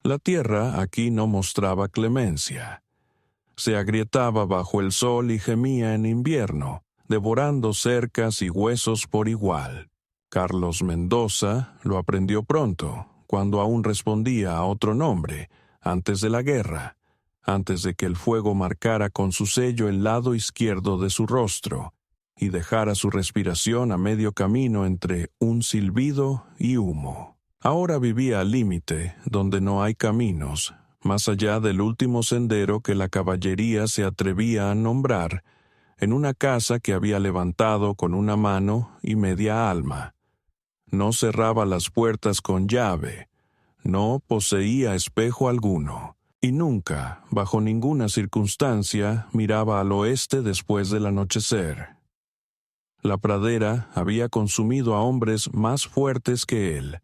La tierra aquí no mostraba clemencia. Se agrietaba bajo el sol y gemía en invierno, devorando cercas y huesos por igual. Carlos Mendoza lo aprendió pronto, cuando aún respondía a otro nombre, antes de la guerra, antes de que el fuego marcara con su sello el lado izquierdo de su rostro y dejara su respiración a medio camino entre un silbido y humo. Ahora vivía al límite, donde no hay caminos, más allá del último sendero que la caballería se atrevía a nombrar, en una casa que había levantado con una mano y media alma. No cerraba las puertas con llave, no poseía espejo alguno, y nunca, bajo ninguna circunstancia, miraba al oeste después del anochecer. La pradera había consumido a hombres más fuertes que él,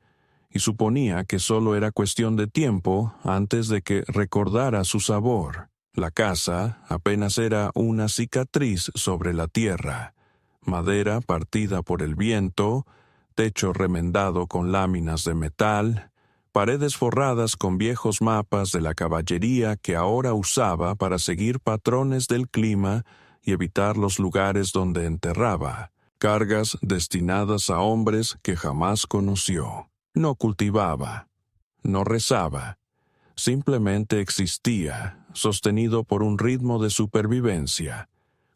y suponía que solo era cuestión de tiempo antes de que recordara su sabor. La casa apenas era una cicatriz sobre la tierra, madera partida por el viento, techo remendado con láminas de metal, paredes forradas con viejos mapas de la caballería que ahora usaba para seguir patrones del clima y evitar los lugares donde enterraba, cargas destinadas a hombres que jamás conoció. No cultivaba, no rezaba, simplemente existía, sostenido por un ritmo de supervivencia: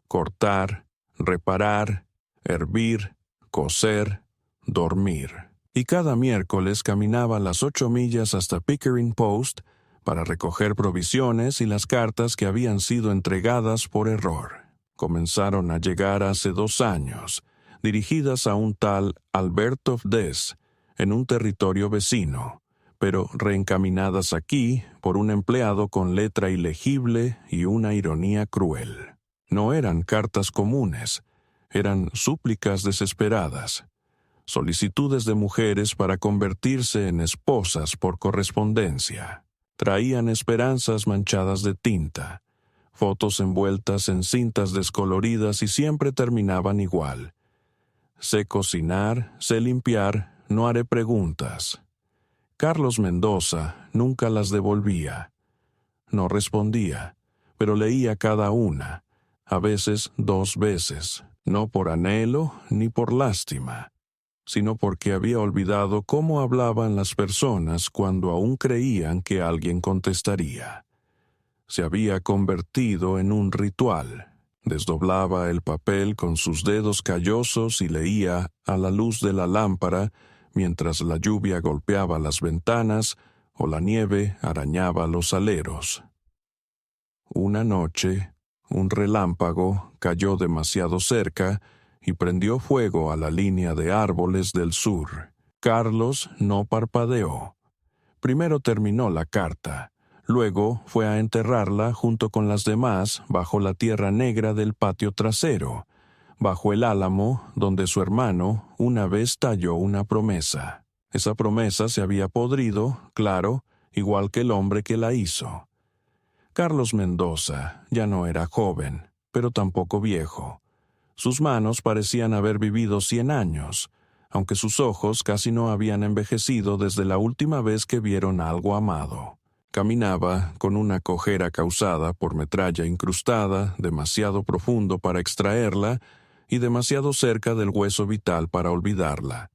cortar, reparar, hervir, coser, dormir. Y cada miércoles caminaba las 8 millas hasta Pickering Post para recoger provisiones y las cartas que habían sido entregadas por error. Comenzaron a llegar hace 2 años, dirigidas a un tal Alberto Des, en un territorio vecino, pero reencaminadas aquí por un empleado con letra ilegible y una ironía cruel. No eran cartas comunes, eran súplicas desesperadas, solicitudes de mujeres para convertirse en esposas por correspondencia. Traían esperanzas manchadas de tinta, fotos envueltas en cintas descoloridas y siempre terminaban igual: sé cocinar, sé limpiar, no haré preguntas. Carlos Mendoza nunca las devolvía. No respondía, pero leía cada una, a veces 2 veces, no por anhelo ni por lástima, sino porque había olvidado cómo hablaban las personas cuando aún creían que alguien contestaría. Se había convertido en un ritual. Desdoblaba el papel con sus dedos callosos y leía a la luz de la lámpara mientras la lluvia golpeaba las ventanas o la nieve arañaba los aleros. Una noche, un relámpago cayó demasiado cerca y prendió fuego a la línea de árboles del sur. Carlos no parpadeó. Primero terminó la carta. Luego fue a enterrarla junto con las demás bajo la tierra negra del patio trasero, bajo el álamo donde su hermano una vez talló una promesa. Esa promesa se había podrido, claro, igual que el hombre que la hizo. Carlos Mendoza ya no era joven, pero tampoco viejo. Sus manos parecían haber vivido 100 años, aunque sus ojos casi no habían envejecido desde la última vez que vieron algo amado. Caminaba con una cojera causada por metralla incrustada, demasiado profundo para extraerla y demasiado cerca del hueso vital para olvidarla.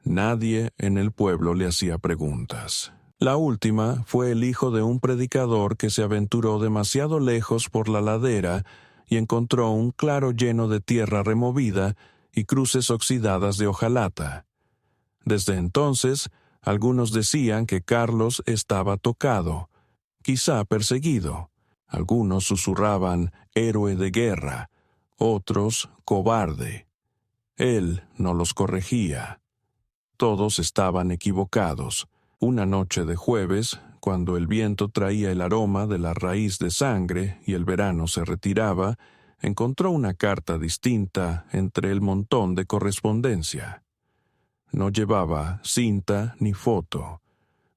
Nadie en el pueblo le hacía preguntas. La última fue el hijo de un predicador que se aventuró demasiado lejos por la ladera y encontró un claro lleno de tierra removida y cruces oxidadas de hojalata. Desde entonces, algunos decían que Carlos estaba tocado, quizá perseguido. Algunos susurraban héroe de guerra, otros cobarde. Él no los corregía. Todos estaban equivocados. Una noche de jueves, cuando el viento traía el aroma de la raíz de sangre y el verano se retiraba, encontró una carta distinta entre el montón de correspondencia. No llevaba cinta ni foto,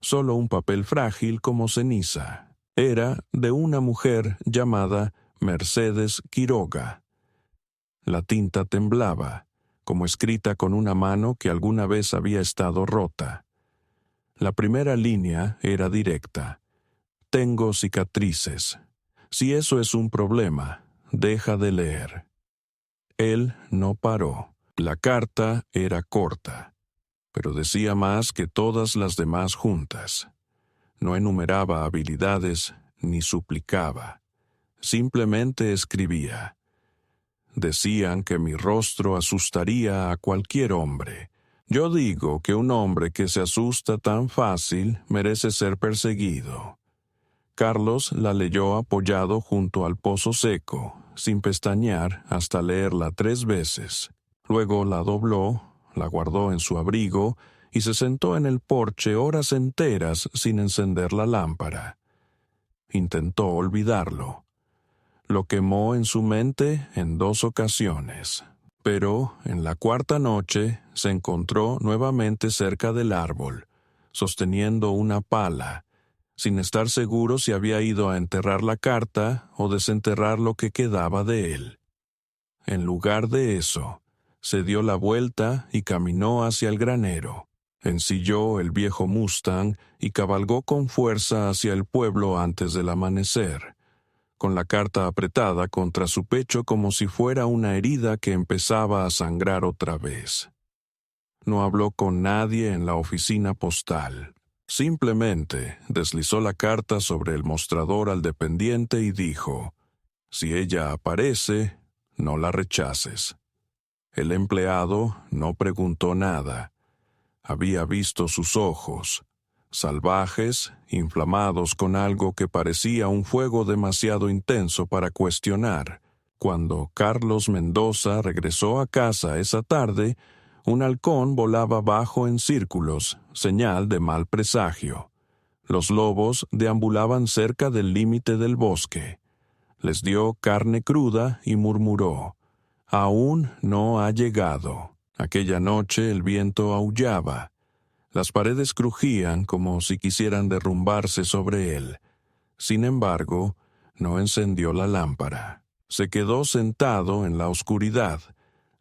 solo un papel frágil como ceniza. Era de una mujer llamada Mercedes Quiroga. La tinta temblaba, como escrita con una mano que alguna vez había estado rota. La primera línea era directa. Tengo cicatrices. Si eso es un problema, deja de leer. Él no paró. La carta era corta, pero decía más que todas las demás juntas. No enumeraba habilidades ni suplicaba. Simplemente escribía. Decían que mi rostro asustaría a cualquier hombre. Yo digo que un hombre que se asusta tan fácil merece ser perseguido. Carlos la leyó apoyado junto al pozo seco, sin pestañear hasta leerla 3 veces. Luego la dobló, la guardó en su abrigo y se sentó en el porche horas enteras sin encender la lámpara. Intentó olvidarlo. Lo quemó en su mente en 2 ocasiones, pero en la 4ª noche se encontró nuevamente cerca del árbol, sosteniendo una pala, sin estar seguro si había ido a enterrar la carta o desenterrar lo que quedaba de él. En lugar de eso, se dio la vuelta y caminó hacia el granero. Ensilló el viejo Mustang y cabalgó con fuerza hacia el pueblo antes del amanecer, con la carta apretada contra su pecho como si fuera una herida que empezaba a sangrar otra vez. No habló con nadie en la oficina postal. Simplemente deslizó la carta sobre el mostrador al dependiente y dijo: «Si ella aparece, no la rechaces». El empleado no preguntó nada. Había visto sus ojos, salvajes, inflamados con algo que parecía un fuego demasiado intenso para cuestionar. Cuando Carlos Mendoza regresó a casa esa tarde, un halcón volaba bajo en círculos, señal de mal presagio. Los lobos deambulaban cerca del límite del bosque. Les dio carne cruda y murmuró: «Aún no ha llegado». Aquella noche el viento aullaba. Las paredes crujían como si quisieran derrumbarse sobre él. Sin embargo, no encendió la lámpara. Se quedó sentado en la oscuridad,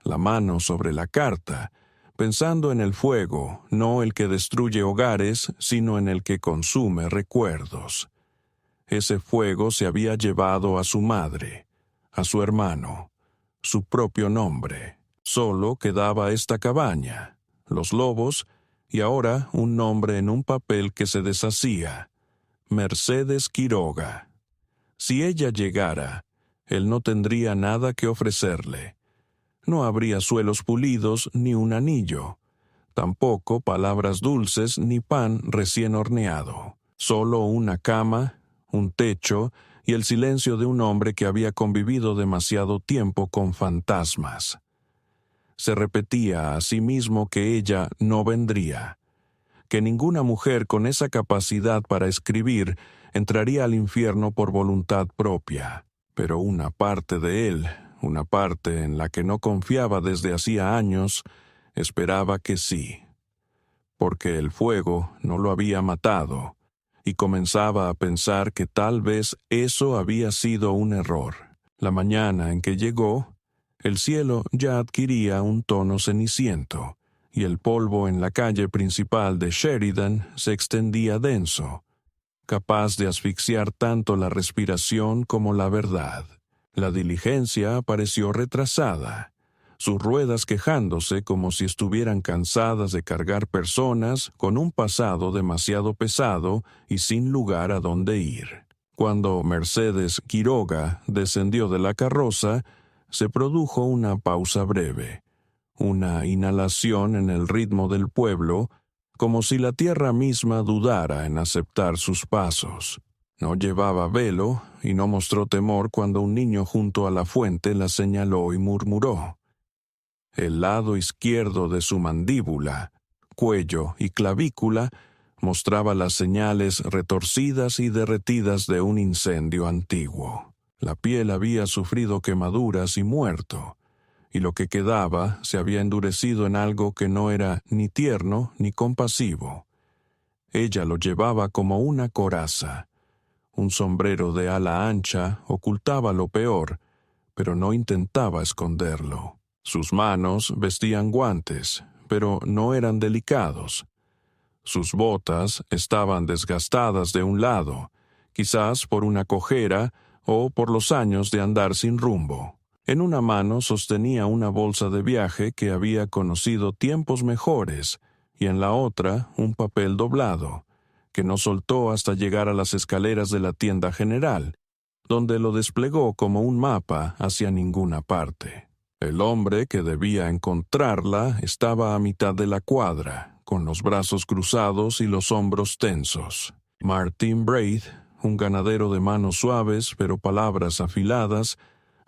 la mano sobre la carta, pensando en el fuego, no el que destruye hogares, sino en el que consume recuerdos. Ese fuego se había llevado a su madre, a su hermano, su propio nombre. Solo quedaba esta cabaña, los lobos, y ahora un nombre en un papel que se deshacía: Mercedes Quiroga. Si ella llegara, él no tendría nada que ofrecerle. No habría suelos pulidos ni un anillo, tampoco palabras dulces ni pan recién horneado. Solo una cama, un techo y el silencio de un hombre que había convivido demasiado tiempo con fantasmas. Se repetía a sí mismo que ella no vendría, que ninguna mujer con esa capacidad para escribir entraría al infierno por voluntad propia. Pero una parte de él, una parte en la que no confiaba desde hacía años, esperaba que sí. Porque el fuego no lo había matado, y comenzaba a pensar que tal vez eso había sido un error. La mañana en que llegó, el cielo ya adquiría un tono ceniciento, y el polvo en la calle principal de Sheridan se extendía denso, capaz de asfixiar tanto la respiración como la verdad. La diligencia pareció retrasada, sus ruedas quejándose como si estuvieran cansadas de cargar personas con un pasado demasiado pesado y sin lugar a dónde ir. Cuando Mercedes Quiroga descendió de la carroza, se produjo una pausa breve, una inhalación en el ritmo del pueblo, como si la tierra misma dudara en aceptar sus pasos. No llevaba velo y no mostró temor cuando un niño junto a la fuente la señaló y murmuró. El lado izquierdo de su mandíbula, cuello y clavícula mostraba las señales retorcidas y derretidas de un incendio antiguo. La piel había sufrido quemaduras y muerto, y lo que quedaba se había endurecido en algo que no era ni tierno ni compasivo. Ella lo llevaba como una coraza. Un sombrero de ala ancha ocultaba lo peor, pero no intentaba esconderlo. Sus manos vestían guantes, pero no eran delicados. Sus botas estaban desgastadas de un lado, quizás por una cojera o por los años de andar sin rumbo. En una mano sostenía una bolsa de viaje que había conocido tiempos mejores, y en la otra un papel doblado, que no soltó hasta llegar a las escaleras de la tienda general, donde lo desplegó como un mapa hacia ninguna parte. El hombre que debía encontrarla estaba a mitad de la cuadra, con los brazos cruzados y los hombros tensos. Martin Braith, un ganadero de manos suaves pero palabras afiladas,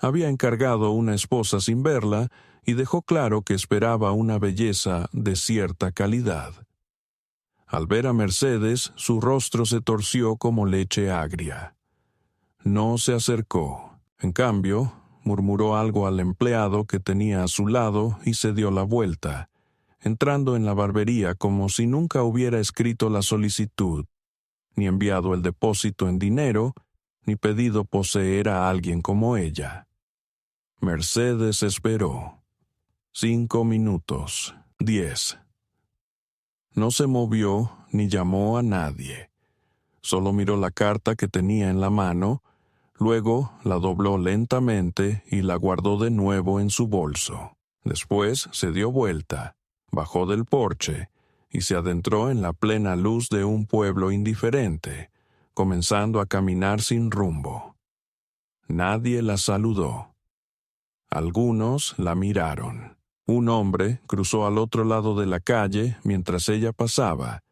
había encargado una esposa sin verla y dejó claro que esperaba una belleza de cierta calidad. Al ver a Mercedes, su rostro se torció como leche agria. No se acercó. En cambio, murmuró algo al empleado que tenía a su lado y se dio la vuelta, entrando en la barbería como si nunca hubiera escrito la solicitud, ni enviado el depósito en dinero, ni pedido poseer a alguien como ella. Mercedes esperó. 5 minutos, 10. No se movió ni llamó a nadie. Solo miró la carta que tenía en la mano, luego la dobló lentamente y la guardó de nuevo en su bolso. Después se dio vuelta, bajó del porche y se adentró en la plena luz de un pueblo indiferente, comenzando a caminar sin rumbo. Nadie la saludó. Algunos la miraron. Un hombre cruzó al otro lado de la calle mientras ella pasaba,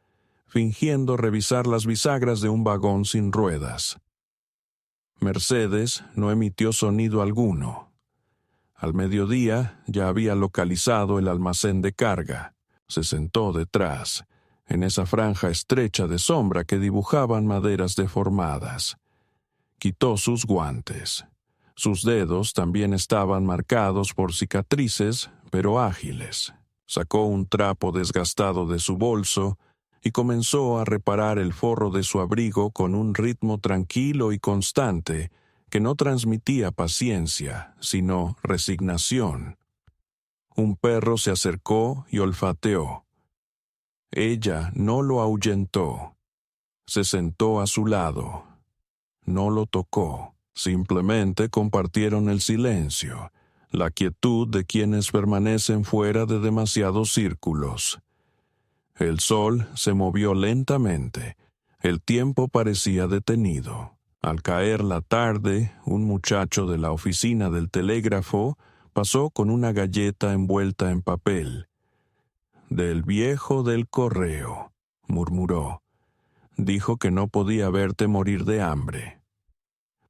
fingiendo revisar las bisagras de un vagón sin ruedas. Mercedes no emitió sonido alguno. Al mediodía ya había localizado el almacén de carga. Se sentó detrás, en esa franja estrecha de sombra que dibujaban maderas deformadas. Quitó sus guantes. Sus dedos también estaban marcados por cicatrices, pero ágiles. Sacó un trapo desgastado de su bolso y comenzó a reparar el forro de su abrigo con un ritmo tranquilo y constante que no transmitía paciencia, sino resignación. Un perro se acercó y olfateó. Ella no lo ahuyentó. Se sentó a su lado. No lo tocó. Simplemente compartieron el silencio, la quietud de quienes permanecen fuera de demasiados círculos. El sol se movió lentamente. El tiempo parecía detenido. Al caer la tarde, un muchacho de la oficina del telégrafo pasó con una galleta envuelta en papel. «Del viejo del correo», murmuró. Dijo que no podía verte morir de hambre.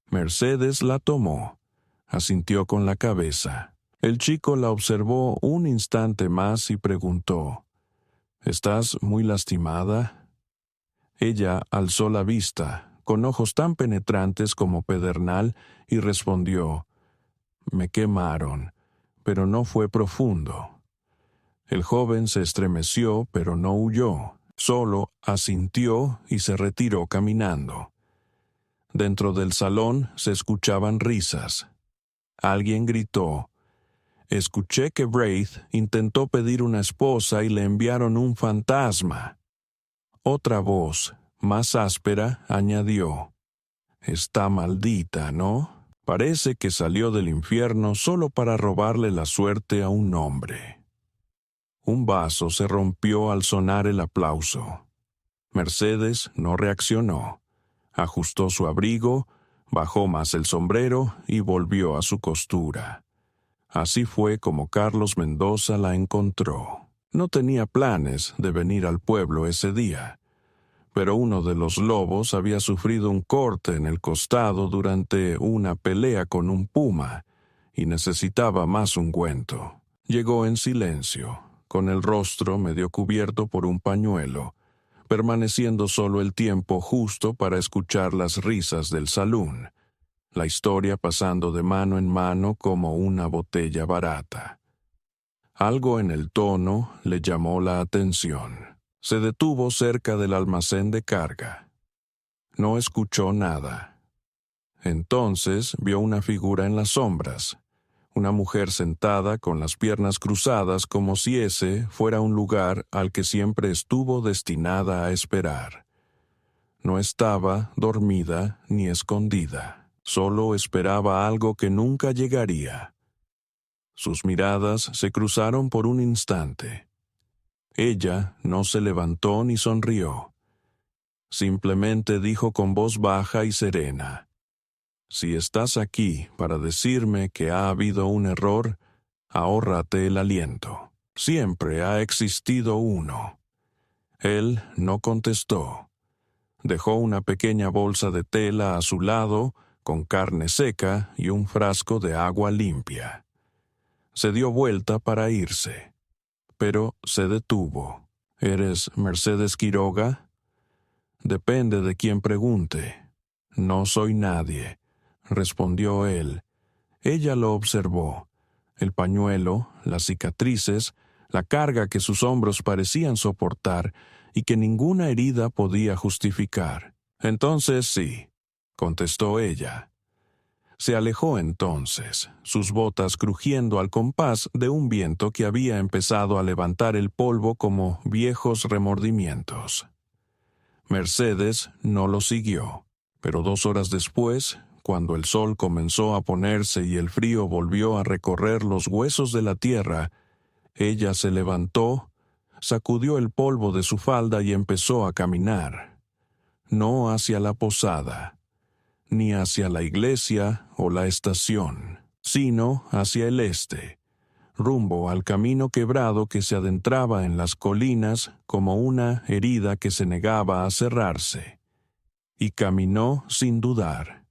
Mercedes la tomó. Asintió con la cabeza. El chico la observó un instante más y preguntó: «¿Estás muy lastimada?» Ella alzó la vista, con ojos tan penetrantes como pedernal, y respondió: «Me quemaron, pero no fue profundo». El joven se estremeció, pero no huyó, solo asintió y se retiró caminando. Dentro del salón se escuchaban risas. Alguien gritó: «Escuché que Braith intentó pedir una esposa y le enviaron un fantasma». Otra voz, más áspera, añadió: «Está maldita, ¿no? Parece que salió del infierno solo para robarle la suerte a un hombre». Un vaso se rompió al sonar el aplauso. Mercedes no reaccionó. Ajustó su abrigo, bajó más el sombrero y volvió a su costura. Así fue como Carlos Mendoza la encontró. No tenía planes de venir al pueblo ese día, pero uno de los lobos había sufrido un corte en el costado durante una pelea con un puma y necesitaba más ungüento. Llegó en silencio, con el rostro medio cubierto por un pañuelo, permaneciendo solo el tiempo justo para escuchar las risas del salón, la historia pasando de mano en mano como una botella barata. Algo en el tono le llamó la atención. Se detuvo cerca del almacén de carga. No escuchó nada. Entonces vio una figura en las sombras, una mujer sentada con las piernas cruzadas como si ese fuera un lugar al que siempre estuvo destinada a esperar. No estaba dormida ni escondida, solo esperaba algo que nunca llegaría. Sus miradas se cruzaron por un instante. Ella no se levantó ni sonrió. Simplemente dijo con voz baja y serena: «Si estás aquí para decirme que ha habido un error, ahórrate el aliento. Siempre ha existido uno». Él no contestó. Dejó una pequeña bolsa de tela a su lado, con carne seca y un frasco de agua limpia. Se dio vuelta para irse, pero se detuvo. «¿Eres Mercedes Quiroga?» «Depende de quién pregunte». «No soy nadie», respondió él. Ella lo observó. El pañuelo, las cicatrices, la carga que sus hombros parecían soportar y que ninguna herida podía justificar. «Entonces sí», contestó ella. Se alejó entonces, sus botas crujiendo al compás de un viento que había empezado a levantar el polvo como viejos remordimientos. Mercedes no lo siguió, pero 2 horas después, cuando el sol comenzó a ponerse y el frío volvió a recorrer los huesos de la tierra, ella se levantó, sacudió el polvo de su falda y empezó a caminar. No hacia la posada, ni hacia la iglesia o la estación, sino hacia el este, rumbo al camino quebrado que se adentraba en las colinas como una herida que se negaba a cerrarse. Y caminó sin dudar.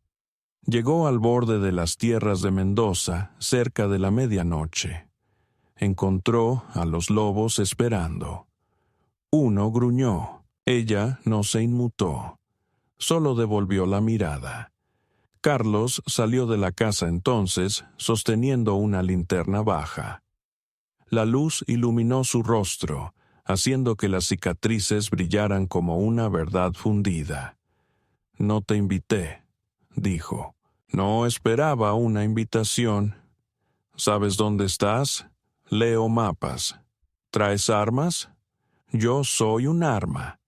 Llegó al borde de las tierras de Mendoza, cerca de la medianoche. Encontró a los lobos esperando. Uno gruñó. Ella no se inmutó. Solo devolvió la mirada. Carlos salió de la casa entonces, sosteniendo una linterna baja. La luz iluminó su rostro, haciendo que las cicatrices brillaran como una verdad fundida. «No te invité», dijo. «No esperaba una invitación. ¿Sabes dónde estás? Leo mapas. ¿Traes armas? Yo soy un arma».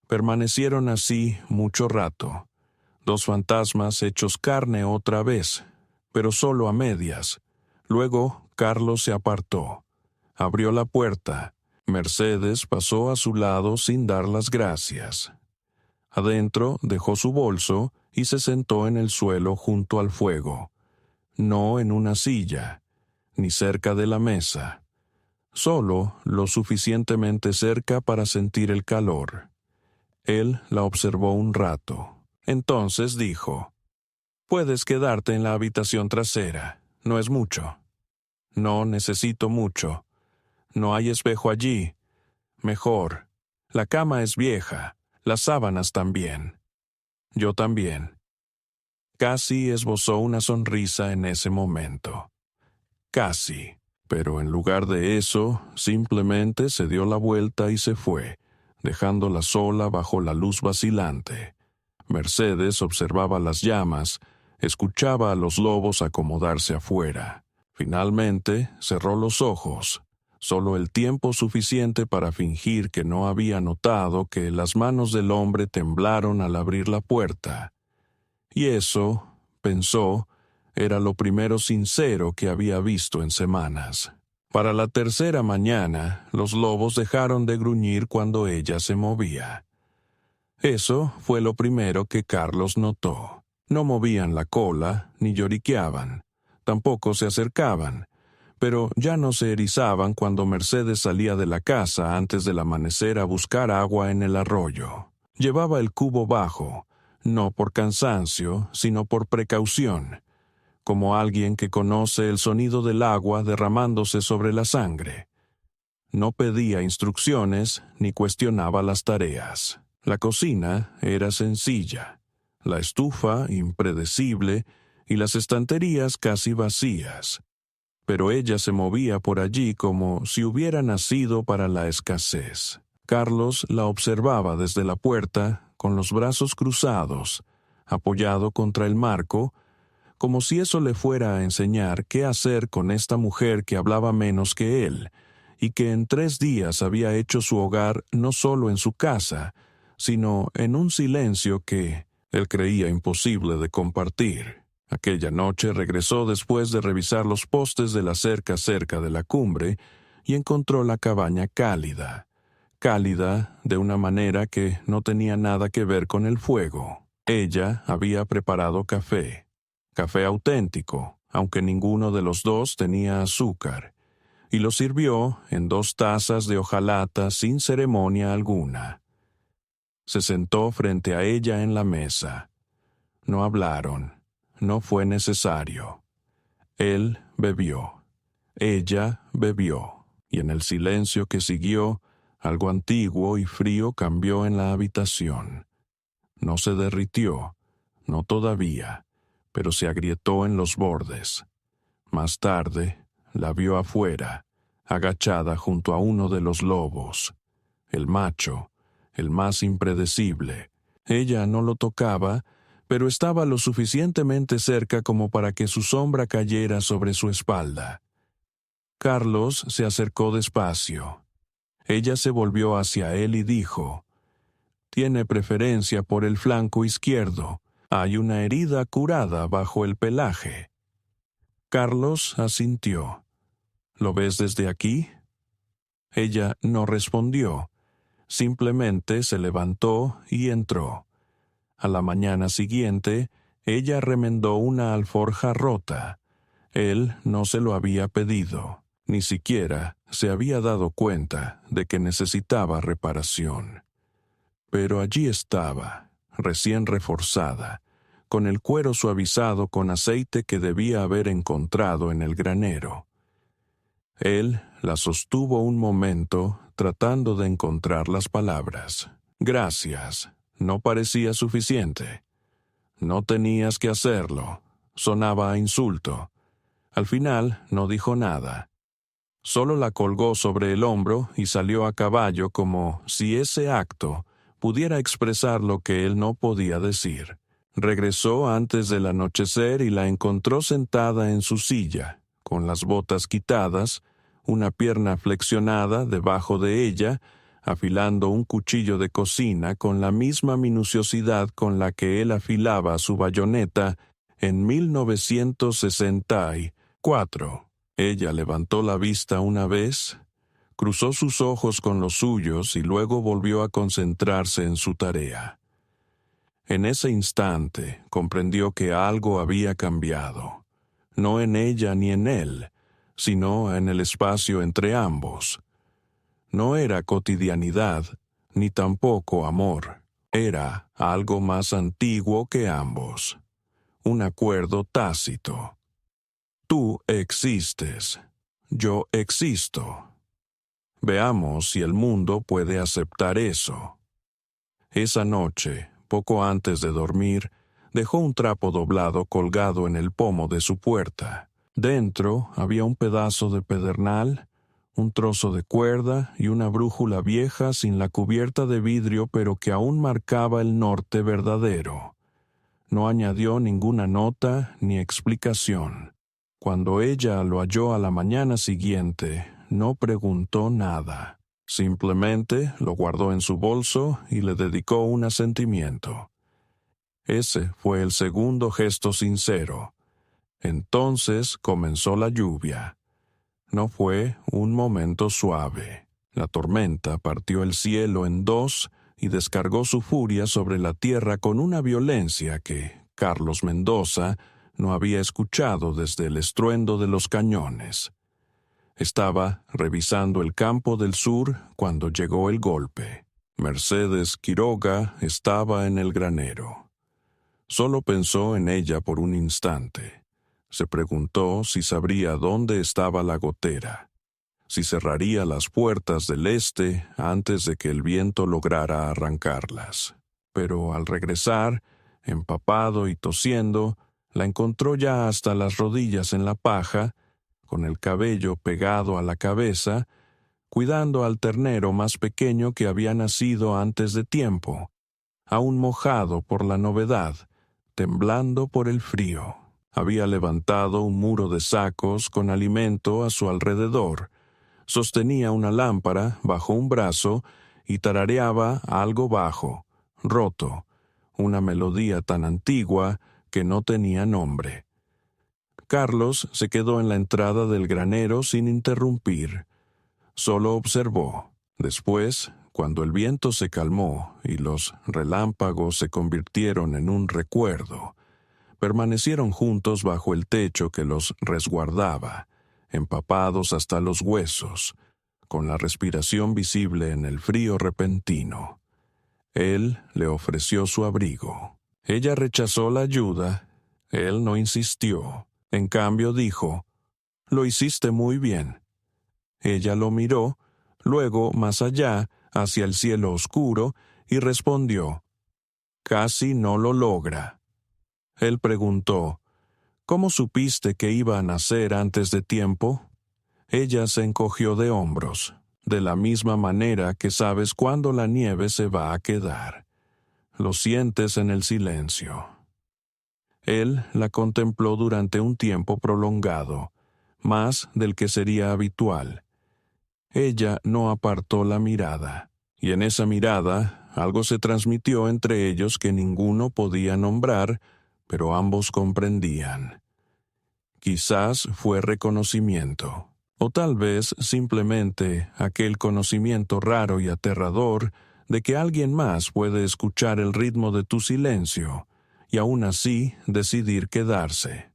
Permanecieron así mucho rato, 2 fantasmas hechos carne otra vez, pero solo a medias. Luego Carlos se apartó. Abrió la puerta. Mercedes pasó a su lado sin dar las gracias. Adentro dejó su bolso y se sentó en el suelo junto al fuego. No en una silla, ni cerca de la mesa. Solo lo suficientemente cerca para sentir el calor. Él la observó un rato. Entonces dijo: «Puedes quedarte en la habitación trasera. No es mucho». «No necesito mucho. No hay espejo allí. Mejor. La cama es vieja. Las sábanas también». «Yo también». Casi esbozó una sonrisa en ese momento. Casi. Pero en lugar de eso, simplemente se dio la vuelta y se fue, dejándola sola bajo la luz vacilante. Mercedes observaba las llamas, escuchaba a los lobos acomodarse afuera. Finalmente cerró los ojos, solo el tiempo suficiente para fingir que no había notado que las manos del hombre temblaron al abrir la puerta. Y eso, pensó, era lo primero sincero que había visto en semanas. Para la tercera mañana, los lobos dejaron de gruñir cuando ella se movía. Eso fue lo primero que Carlos notó. No movían la cola, ni lloriqueaban. Tampoco se acercaban, pero ya no se erizaban cuando Mercedes salía de la casa antes del amanecer a buscar agua en el arroyo. Llevaba el cubo bajo, no por cansancio, sino por precaución, como alguien que conoce el sonido del agua derramándose sobre la sangre. No pedía instrucciones ni cuestionaba las tareas. La cocina era sencilla, la estufa impredecible y las estanterías casi vacías. Pero ella se movía por allí como si hubiera nacido para la escasez. Carlos la observaba desde la puerta, con los brazos cruzados, apoyado contra el marco, como si eso le fuera a enseñar qué hacer con esta mujer que hablaba menos que él, y que en 3 días había hecho su hogar no solo en su casa, sino en un silencio que él creía imposible de compartir. Aquella noche regresó después de revisar los postes de la cerca cerca de la cumbre y encontró la cabaña cálida de una manera que no tenía nada que ver con el fuego. Ella había preparado café auténtico, aunque ninguno de los dos tenía azúcar, y lo sirvió en 2 tazas de hojalata sin ceremonia alguna. Se sentó frente a ella en la mesa. No hablaron, no fue necesario. Él bebió, ella bebió, y en el silencio que siguió, algo antiguo y frío cambió en la habitación. No se derritió, no todavía, pero se agrietó en los bordes. Más tarde, la vio afuera, agachada junto a uno de los lobos. El macho, el más impredecible. Ella no lo tocaba, pero estaba lo suficientemente cerca como para que su sombra cayera sobre su espalda. Carlos se acercó despacio. Ella se volvió hacia él y dijo: «Tiene preferencia por el flanco izquierdo. Hay una herida curada bajo el pelaje». Carlos asintió. «¿Lo ves desde aquí?» Ella no respondió. Simplemente se levantó y entró. A la mañana siguiente, ella remendó una alforja rota. Él no se lo había pedido. Ni siquiera se había dado cuenta de que necesitaba reparación. Pero allí estaba, recién reforzada, con el cuero suavizado con aceite que debía haber encontrado en el granero. Él la sostuvo un momento, tratando de encontrar las palabras. «Gracias. No parecía suficiente. No tenías que hacerlo». Sonaba a insulto. Al final no dijo nada. Solo la colgó sobre el hombro y salió a caballo como si ese acto pudiera expresar lo que él no podía decir. Regresó antes del anochecer y la encontró sentada en su silla, con las botas quitadas, una pierna flexionada debajo de ella, afilando un cuchillo de cocina con la misma minuciosidad con la que él afilaba su bayoneta en 1964. Ella levantó la vista una vez, cruzó sus ojos con los suyos y luego volvió a concentrarse en su tarea. En ese instante comprendió que algo había cambiado, no en ella ni en él, sino en el espacio entre ambos. No era cotidianidad, ni tampoco amor. Era algo más antiguo que ambos. Un acuerdo tácito. Tú existes. Yo existo. Veamos si el mundo puede aceptar eso. Esa noche, poco antes de dormir, dejó un trapo doblado colgado en el pomo de su puerta. Dentro había un pedazo de pedernal, un trozo de cuerda y una brújula vieja sin la cubierta de vidrio pero que aún marcaba el norte verdadero. No añadió ninguna nota ni explicación. Cuando ella lo halló a la mañana siguiente, no preguntó nada. Simplemente lo guardó en su bolso y le dedicó un asentimiento. Ese fue el segundo gesto sincero. Entonces comenzó la lluvia. No fue un momento suave. La tormenta partió el cielo en 2 y descargó su furia sobre la tierra con una violencia que Carlos Mendoza no había escuchado desde el estruendo de los cañones. Estaba revisando el campo del sur cuando llegó el golpe. Mercedes Quiroga estaba en el granero. Solo pensó en ella por un instante. Se preguntó si sabría dónde estaba la gotera, si cerraría las puertas del este antes de que el viento lograra arrancarlas. Pero al regresar, empapado y tosiendo, la encontró ya hasta las rodillas en la paja, con el cabello pegado a la cabeza, cuidando al ternero más pequeño que había nacido antes de tiempo, aún mojado por la novedad, temblando por el frío. Había levantado un muro de sacos con alimento a su alrededor. Sostenía una lámpara bajo un brazo y tarareaba algo bajo, roto, una melodía tan antigua que no tenía nombre. Carlos se quedó en la entrada del granero sin interrumpir. Solo observó. Después, cuando el viento se calmó y los relámpagos se convirtieron en un recuerdo, permanecieron juntos bajo el techo que los resguardaba, empapados hasta los huesos, con la respiración visible en el frío repentino. Él le ofreció su abrigo. Ella rechazó la ayuda. Él no insistió. En cambio dijo, «Lo hiciste muy bien». Ella lo miró, luego más allá, hacia el cielo oscuro, y respondió, «Casi no lo logra». Él preguntó, «¿Cómo supiste que iba a nacer antes de tiempo?» Ella se encogió de hombros, de la misma manera que sabes cuándo la nieve se va a quedar. Lo sientes en el silencio. Él la contempló durante un tiempo prolongado, más del que sería habitual. Ella no apartó la mirada, y en esa mirada algo se transmitió entre ellos que ninguno podía nombrar, pero ambos comprendían. Quizás fue reconocimiento, o tal vez simplemente aquel conocimiento raro y aterrador de que alguien más puede escuchar el ritmo de tu silencio y aún así decidir quedarse.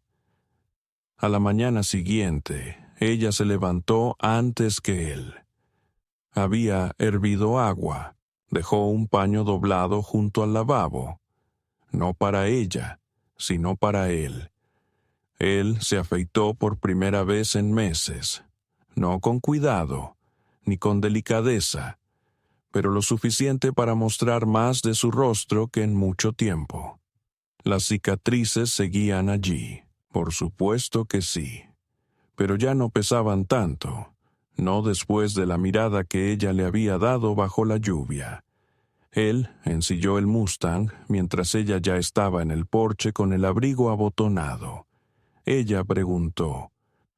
A la mañana siguiente, ella se levantó antes que él. Había hervido agua, dejó un paño doblado junto al lavabo, no para ella, sino para él. Él se afeitó por primera vez en meses, no con cuidado, ni con delicadeza, pero lo suficiente para mostrar más de su rostro que en mucho tiempo. Las cicatrices seguían allí, por supuesto que sí, pero ya no pesaban tanto, no después de la mirada que ella le había dado bajo la lluvia. Él ensilló el Mustang mientras ella ya estaba en el porche con el abrigo abotonado. Ella preguntó,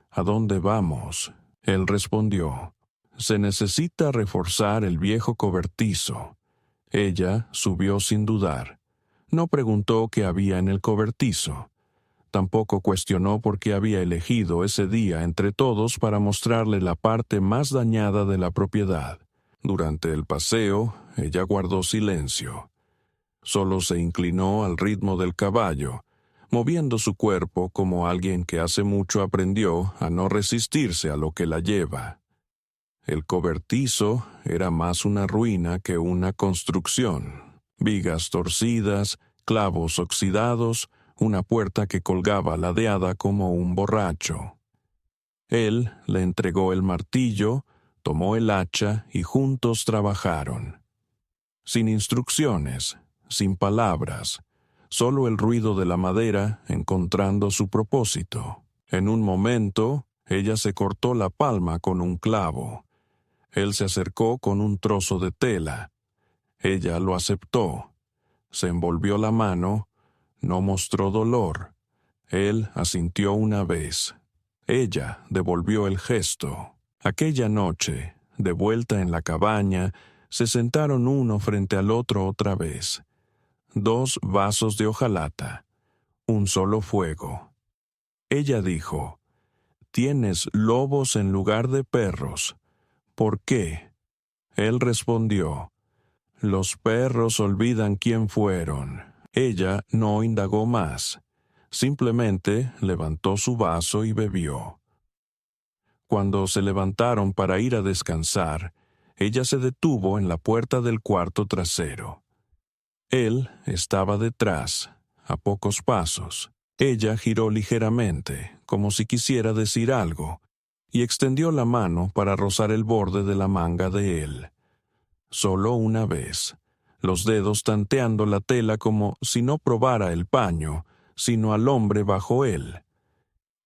«¿A dónde vamos?» Él respondió, «Se necesita reforzar el viejo cobertizo». Ella subió sin dudar. No preguntó qué había en el cobertizo. Tampoco cuestionó por qué había elegido ese día entre todos para mostrarle la parte más dañada de la propiedad. Durante el paseo, ella guardó silencio. Solo se inclinó al ritmo del caballo, moviendo su cuerpo como alguien que hace mucho aprendió a no resistirse a lo que la lleva. El cobertizo era más una ruina que una construcción. Vigas torcidas, clavos oxidados, una puerta que colgaba ladeada como un borracho. Él le entregó el martillo, tomó el hacha y juntos trabajaron. Sin instrucciones, sin palabras, solo el ruido de la madera encontrando su propósito. En un momento, ella se cortó la palma con un clavo. Él se acercó con un trozo de tela. Ella lo aceptó. Se envolvió la mano, no mostró dolor. Él asintió una vez. Ella devolvió el gesto. Aquella noche, de vuelta en la cabaña, se sentaron uno frente al otro otra vez. 2 vasos de hojalata, un solo fuego. Ella dijo, «Tienes lobos en lugar de perros. ¿Por qué?» Él respondió, «Los perros olvidan quién fueron». Ella no indagó más. Simplemente levantó su vaso y bebió. Cuando se levantaron para ir a descansar, ella se detuvo en la puerta del cuarto trasero. Él estaba detrás, a pocos pasos. Ella giró ligeramente, como si quisiera decir algo, y extendió la mano para rozar el borde de la manga de él. Solo una vez, los dedos tanteando la tela como si no probara el paño, sino al hombre bajo él.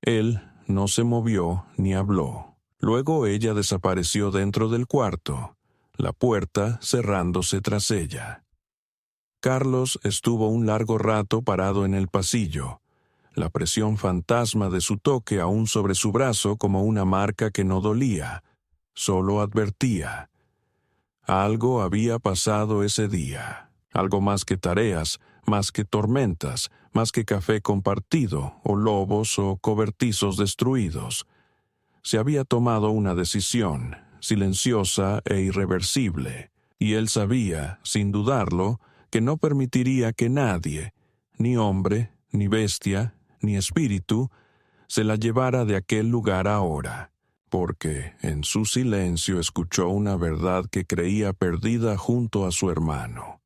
Él no se movió ni habló. Luego ella desapareció dentro del cuarto, la puerta cerrándose tras ella. Carlos estuvo un largo rato parado en el pasillo. la presión fantasma de su toque aún sobre su brazo como una marca que no dolía, solo advertía. Algo había pasado ese día, algo más que tareas, más que tormentas, más que café compartido, o lobos o cobertizos destruidos. Se había tomado una decisión, silenciosa e irreversible, y él sabía, sin dudarlo, que no permitiría que nadie, ni hombre, ni bestia, ni espíritu, se la llevara de aquel lugar ahora, porque en su silencio escuchó una verdad que creía perdida junto a su hermano.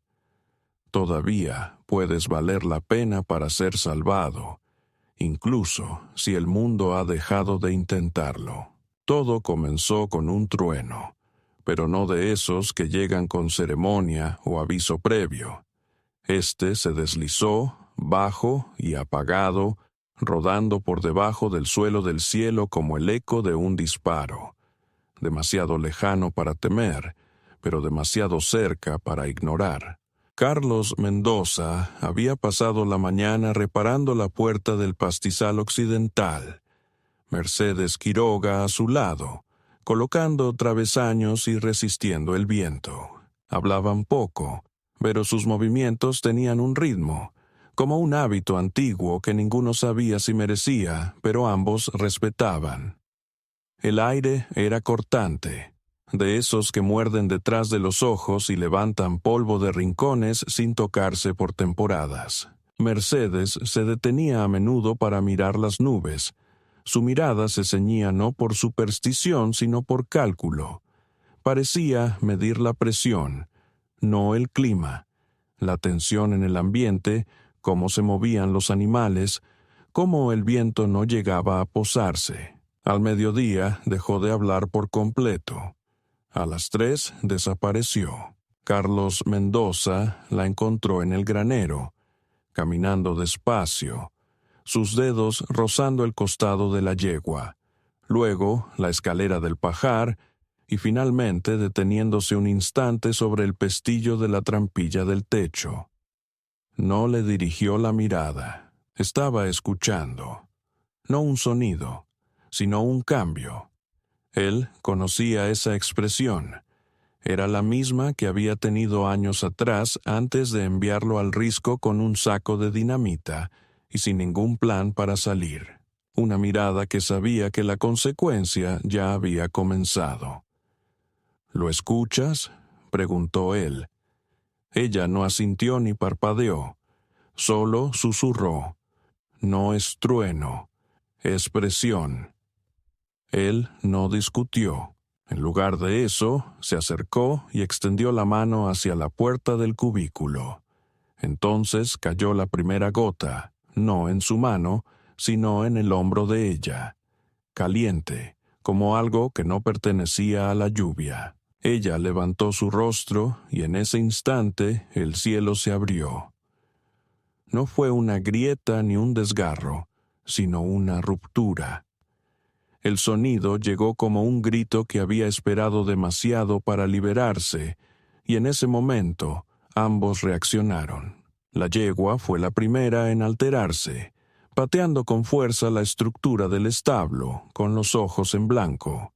Todavía puedes valer la pena para ser salvado, incluso si el mundo ha dejado de intentarlo. Todo comenzó con un trueno, pero no de esos que llegan con ceremonia o aviso previo. Este se deslizó, bajo y apagado, rodando por debajo del suelo del cielo como el eco de un disparo. Demasiado lejano para temer, pero demasiado cerca para ignorar. Carlos Mendoza había pasado la mañana reparando la puerta del pastizal occidental. Mercedes Quiroga a su lado, colocando travesaños y resistiendo el viento. Hablaban poco, pero sus movimientos tenían un ritmo, como un hábito antiguo que ninguno sabía si merecía, pero ambos respetaban. El aire era cortante, de esos que muerden detrás de los ojos y levantan polvo de rincones sin tocarse por temporadas. Mercedes se detenía a menudo para mirar las nubes. Su mirada se ceñía no por superstición, sino por cálculo. Parecía medir la presión, no el clima, la tensión en el ambiente, cómo se movían los animales, cómo el viento no llegaba a posarse. Al mediodía dejó de hablar por completo. A las 3 desapareció. Carlos Mendoza la encontró en el granero, caminando despacio, sus dedos rozando el costado de la yegua, luego la escalera del pajar y finalmente deteniéndose un instante sobre el pestillo de la trampilla del techo. No le dirigió la mirada. Estaba escuchando. No un sonido, sino un cambio. Él conocía esa expresión. Era la misma que había tenido años atrás antes de enviarlo al risco con un saco de dinamita y sin ningún plan para salir. Una mirada que sabía que la consecuencia ya había comenzado. ¿Lo escuchas?, preguntó él. Ella no asintió ni parpadeó, solo susurró. No es trueno, es presión. Él no discutió. En lugar de eso, se acercó y extendió la mano hacia la puerta del cubículo. Entonces cayó la primera gota, no en su mano, sino en el hombro de ella, caliente, como algo que no pertenecía a la lluvia. Ella levantó su rostro y en ese instante el cielo se abrió. No fue una grieta ni un desgarro, sino una ruptura. El sonido llegó como un grito que había esperado demasiado para liberarse, y en ese momento ambos reaccionaron. La yegua fue la primera en alterarse, pateando con fuerza la estructura del establo, con los ojos en blanco.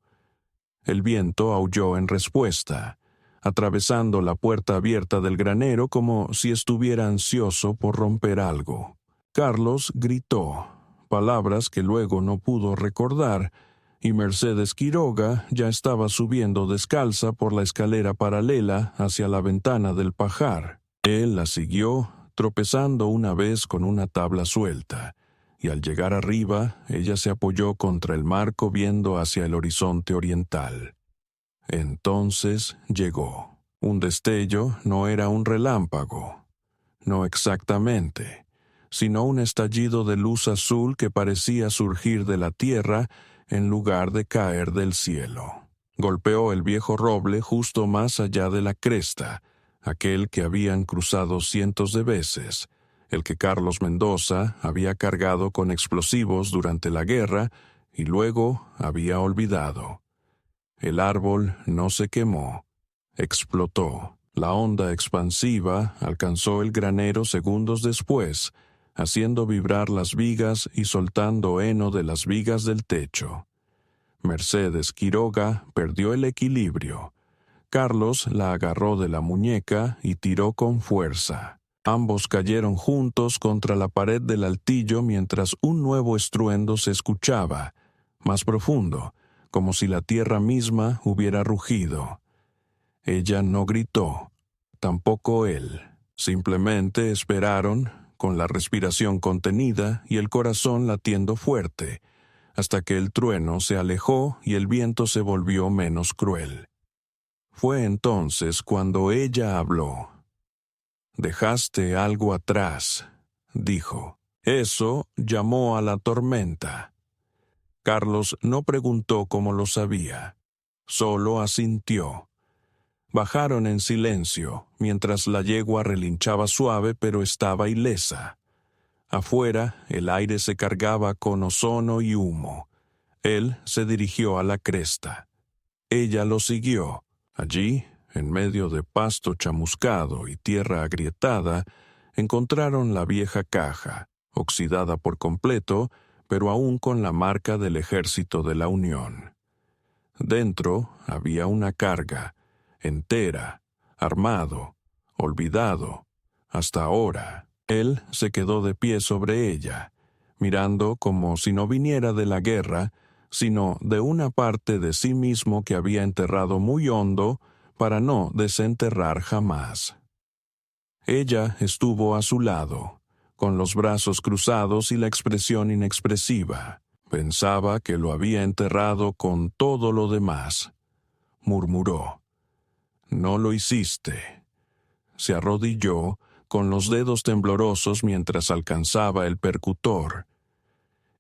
El viento aulló en respuesta, atravesando la puerta abierta del granero como si estuviera ansioso por romper algo. Carlos gritó, palabras que luego no pudo recordar, y Mercedes Quiroga ya estaba subiendo descalza por la escalera paralela hacia la ventana del pajar. Él la siguió, tropezando una vez con una tabla suelta, y al llegar arriba, ella se apoyó contra el marco viendo hacia el horizonte oriental. Entonces llegó. Un destello no era un relámpago, no exactamente, sino un estallido de luz azul que parecía surgir de la tierra en lugar de caer del cielo. Golpeó el viejo roble justo más allá de la cresta, aquel que habían cruzado cientos de veces, el que Carlos Mendoza había cargado con explosivos durante la guerra y luego había olvidado. El árbol no se quemó, explotó. La onda expansiva alcanzó el granero segundos después, haciendo vibrar las vigas y soltando heno de las vigas del techo. Mercedes Quiroga perdió el equilibrio. Carlos la agarró de la muñeca y tiró con fuerza. Ambos cayeron juntos contra la pared del altillo mientras un nuevo estruendo se escuchaba, más profundo, como si la tierra misma hubiera rugido. Ella no gritó, tampoco él. Simplemente esperaron, con la respiración contenida y el corazón latiendo fuerte, hasta que el trueno se alejó y el viento se volvió menos cruel. Fue entonces cuando ella habló. «Dejaste algo atrás», dijo. Eso llamó a la tormenta. Carlos no preguntó cómo lo sabía, solo asintió. Bajaron en silencio, mientras la yegua relinchaba suave pero estaba ilesa. Afuera, el aire se cargaba con ozono y humo. Él se dirigió a la cresta. Ella lo siguió. Allí, en medio de pasto chamuscado y tierra agrietada, encontraron la vieja caja, oxidada por completo, pero aún con la marca del Ejército de la Unión. Dentro había una carga, entera, armado, olvidado, hasta ahora. Él se quedó de pie sobre ella, mirando como si no viniera de la guerra, sino de una parte de sí mismo que había enterrado muy hondo para no desenterrar jamás. Ella estuvo a su lado, con los brazos cruzados y la expresión inexpresiva. Pensaba que lo había enterrado con todo lo demás. Murmuró. «No lo hiciste». Se arrodilló, con los dedos temblorosos mientras alcanzaba el percutor.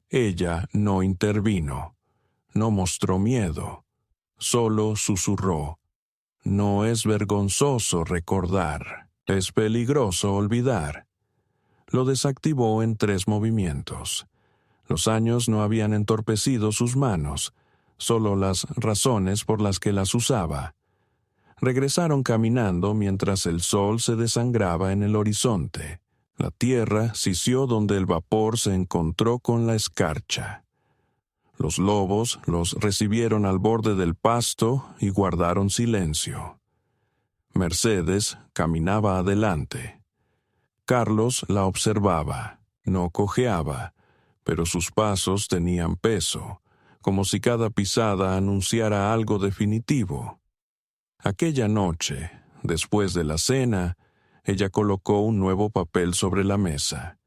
Ella no intervino, no mostró miedo, solo susurró. «No es vergonzoso recordar, es peligroso olvidar». Lo desactivó en 3 movimientos. Los años no habían entorpecido sus manos, solo las razones por las que las usaba. Regresaron caminando mientras el sol se desangraba en el horizonte. La tierra sisió donde el vapor se encontró con la escarcha. Los lobos los recibieron al borde del pasto y guardaron silencio. Mercedes caminaba adelante. Carlos la observaba. No cojeaba, pero sus pasos tenían peso, como si cada pisada anunciara algo definitivo. Aquella noche, después de la cena, ella colocó un nuevo papel sobre la mesa.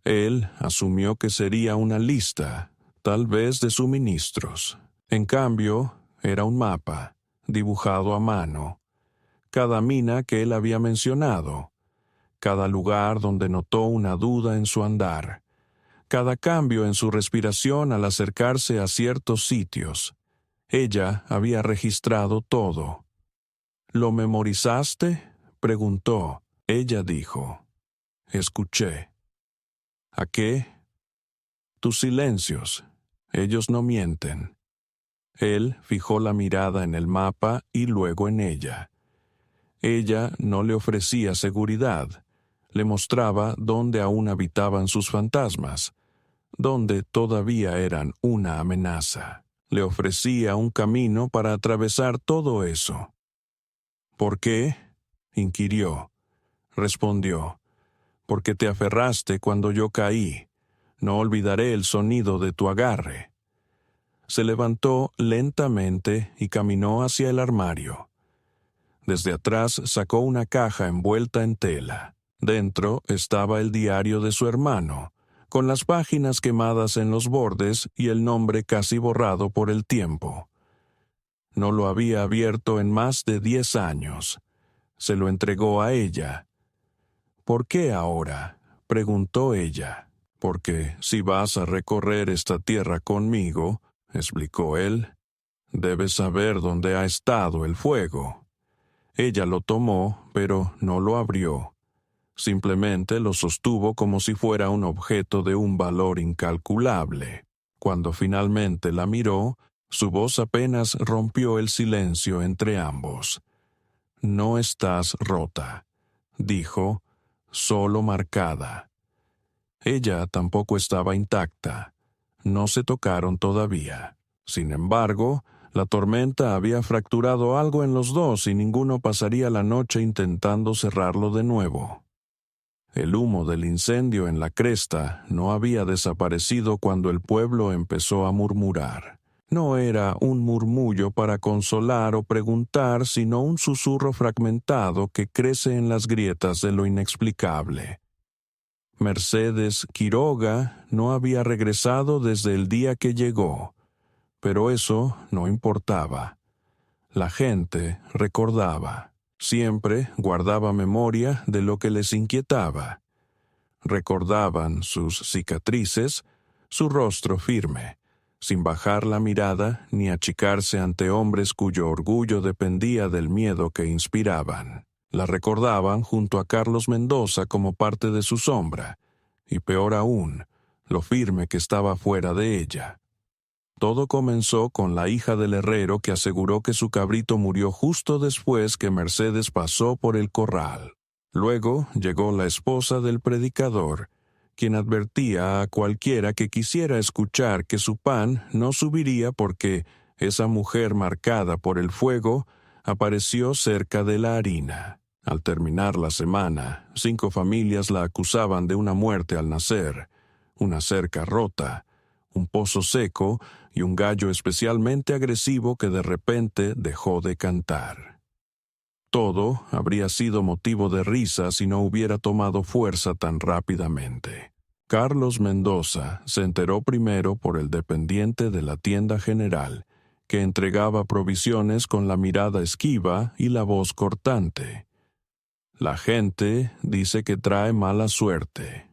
Él asumió que sería una lista, tal vez de suministros. En cambio, era un mapa, dibujado a mano. Cada mina que él había mencionado, cada lugar donde notó una duda en su andar, cada cambio en su respiración al acercarse a ciertos sitios. Ella había registrado todo. «¿Lo memorizaste?», preguntó. Ella dijo. «Escuché». «¿A qué?». «Tus silencios. Ellos no mienten». Él fijó la mirada en el mapa y luego en ella. Ella no le ofrecía seguridad. Le mostraba dónde aún habitaban sus fantasmas, dónde todavía eran una amenaza. Le ofrecía un camino para atravesar todo eso. «¿Por qué?», inquirió. Respondió. «Porque te aferraste cuando yo caí. No olvidaré el sonido de tu agarre». Se levantó lentamente y caminó hacia el armario. Desde atrás sacó una caja envuelta en tela. Dentro estaba el diario de su hermano, con las páginas quemadas en los bordes y el nombre casi borrado por el tiempo. No lo había abierto en más de 10 años. Se lo entregó a ella. «¿Por qué ahora?», preguntó ella. «Porque si vas a recorrer esta tierra conmigo», explicó él, «debes saber dónde ha estado el fuego». Ella lo tomó, pero no lo abrió. Simplemente lo sostuvo como si fuera un objeto de un valor incalculable. Cuando finalmente la miró, su voz apenas rompió el silencio entre ambos. «No estás rota», dijo, «solo marcada». Ella tampoco estaba intacta. No se tocaron todavía. Sin embargo, la tormenta había fracturado algo en los dos y ninguno pasaría la noche intentando cerrarlo de nuevo. El humo del incendio en la cresta no había desaparecido cuando el pueblo empezó a murmurar. No era un murmullo para consolar o preguntar, sino un susurro fragmentado que crece en las grietas de lo inexplicable. Mercedes Quiroga no había regresado desde el día que llegó, pero eso no importaba. La gente recordaba. Siempre guardaba memoria de lo que les inquietaba. Recordaban sus cicatrices, su rostro firme, sin bajar la mirada ni achicarse ante hombres cuyo orgullo dependía del miedo que inspiraban. La recordaban junto a Carlos Mendoza como parte de su sombra, y peor aún, lo firme que estaba fuera de ella. Todo comenzó con la hija del herrero que aseguró que su cabrito murió justo después que Mercedes pasó por el corral. Luego llegó la esposa del predicador, quien advertía a cualquiera que quisiera escuchar que su pan no subiría porque esa mujer marcada por el fuego apareció cerca de la harina. Al terminar la semana, 5 familias la acusaban de una muerte al nacer, una cerca rota, un pozo seco y un gallo especialmente agresivo que de repente dejó de cantar. Todo habría sido motivo de risa si no hubiera tomado fuerza tan rápidamente. Carlos Mendoza se enteró primero por el dependiente de la tienda general, que entregaba provisiones con la mirada esquiva y la voz cortante. «La gente dice que trae mala suerte»,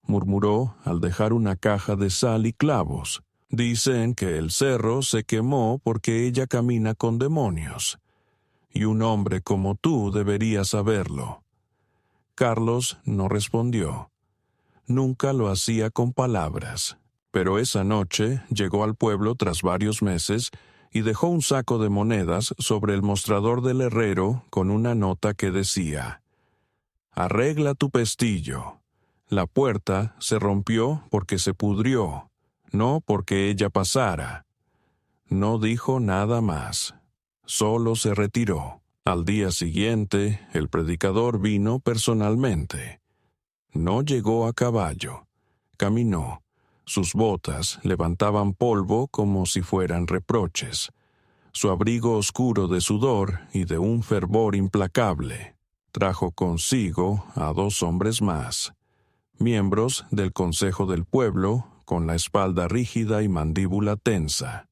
murmuró al dejar una caja de sal y clavos. «Dicen que el cerro se quemó porque ella camina con demonios. Y un hombre como tú debería saberlo». Carlos no respondió. Nunca lo hacía con palabras, pero esa noche llegó al pueblo tras varios meses y dejó un saco de monedas sobre el mostrador del herrero con una nota que decía: «Arregla tu pestillo». La puerta se rompió porque se pudrió, no porque ella pasara. No dijo nada más. Solo se retiró. Al día siguiente, el predicador vino personalmente. No llegó a caballo. Caminó. Sus botas levantaban polvo como si fueran reproches. Su abrigo oscuro de sudor y de un fervor implacable. Trajo consigo a 2 hombres más, miembros del Consejo del Pueblo, con la espalda rígida y mandíbula tensa.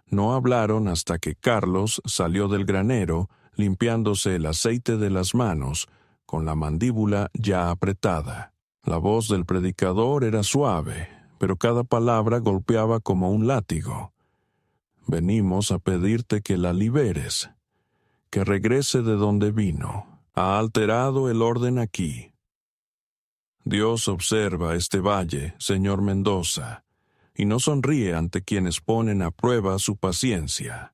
No hablaron hasta que Carlos salió del granero, limpiándose el aceite de las manos, con la mandíbula ya apretada. La voz del predicador era suave, pero cada palabra golpeaba como un látigo. «Venimos a pedirte que la liberes, que regrese de donde vino. Ha alterado el orden aquí. Dios observa este valle, señor Mendoza, y no sonríe ante quienes ponen a prueba su paciencia».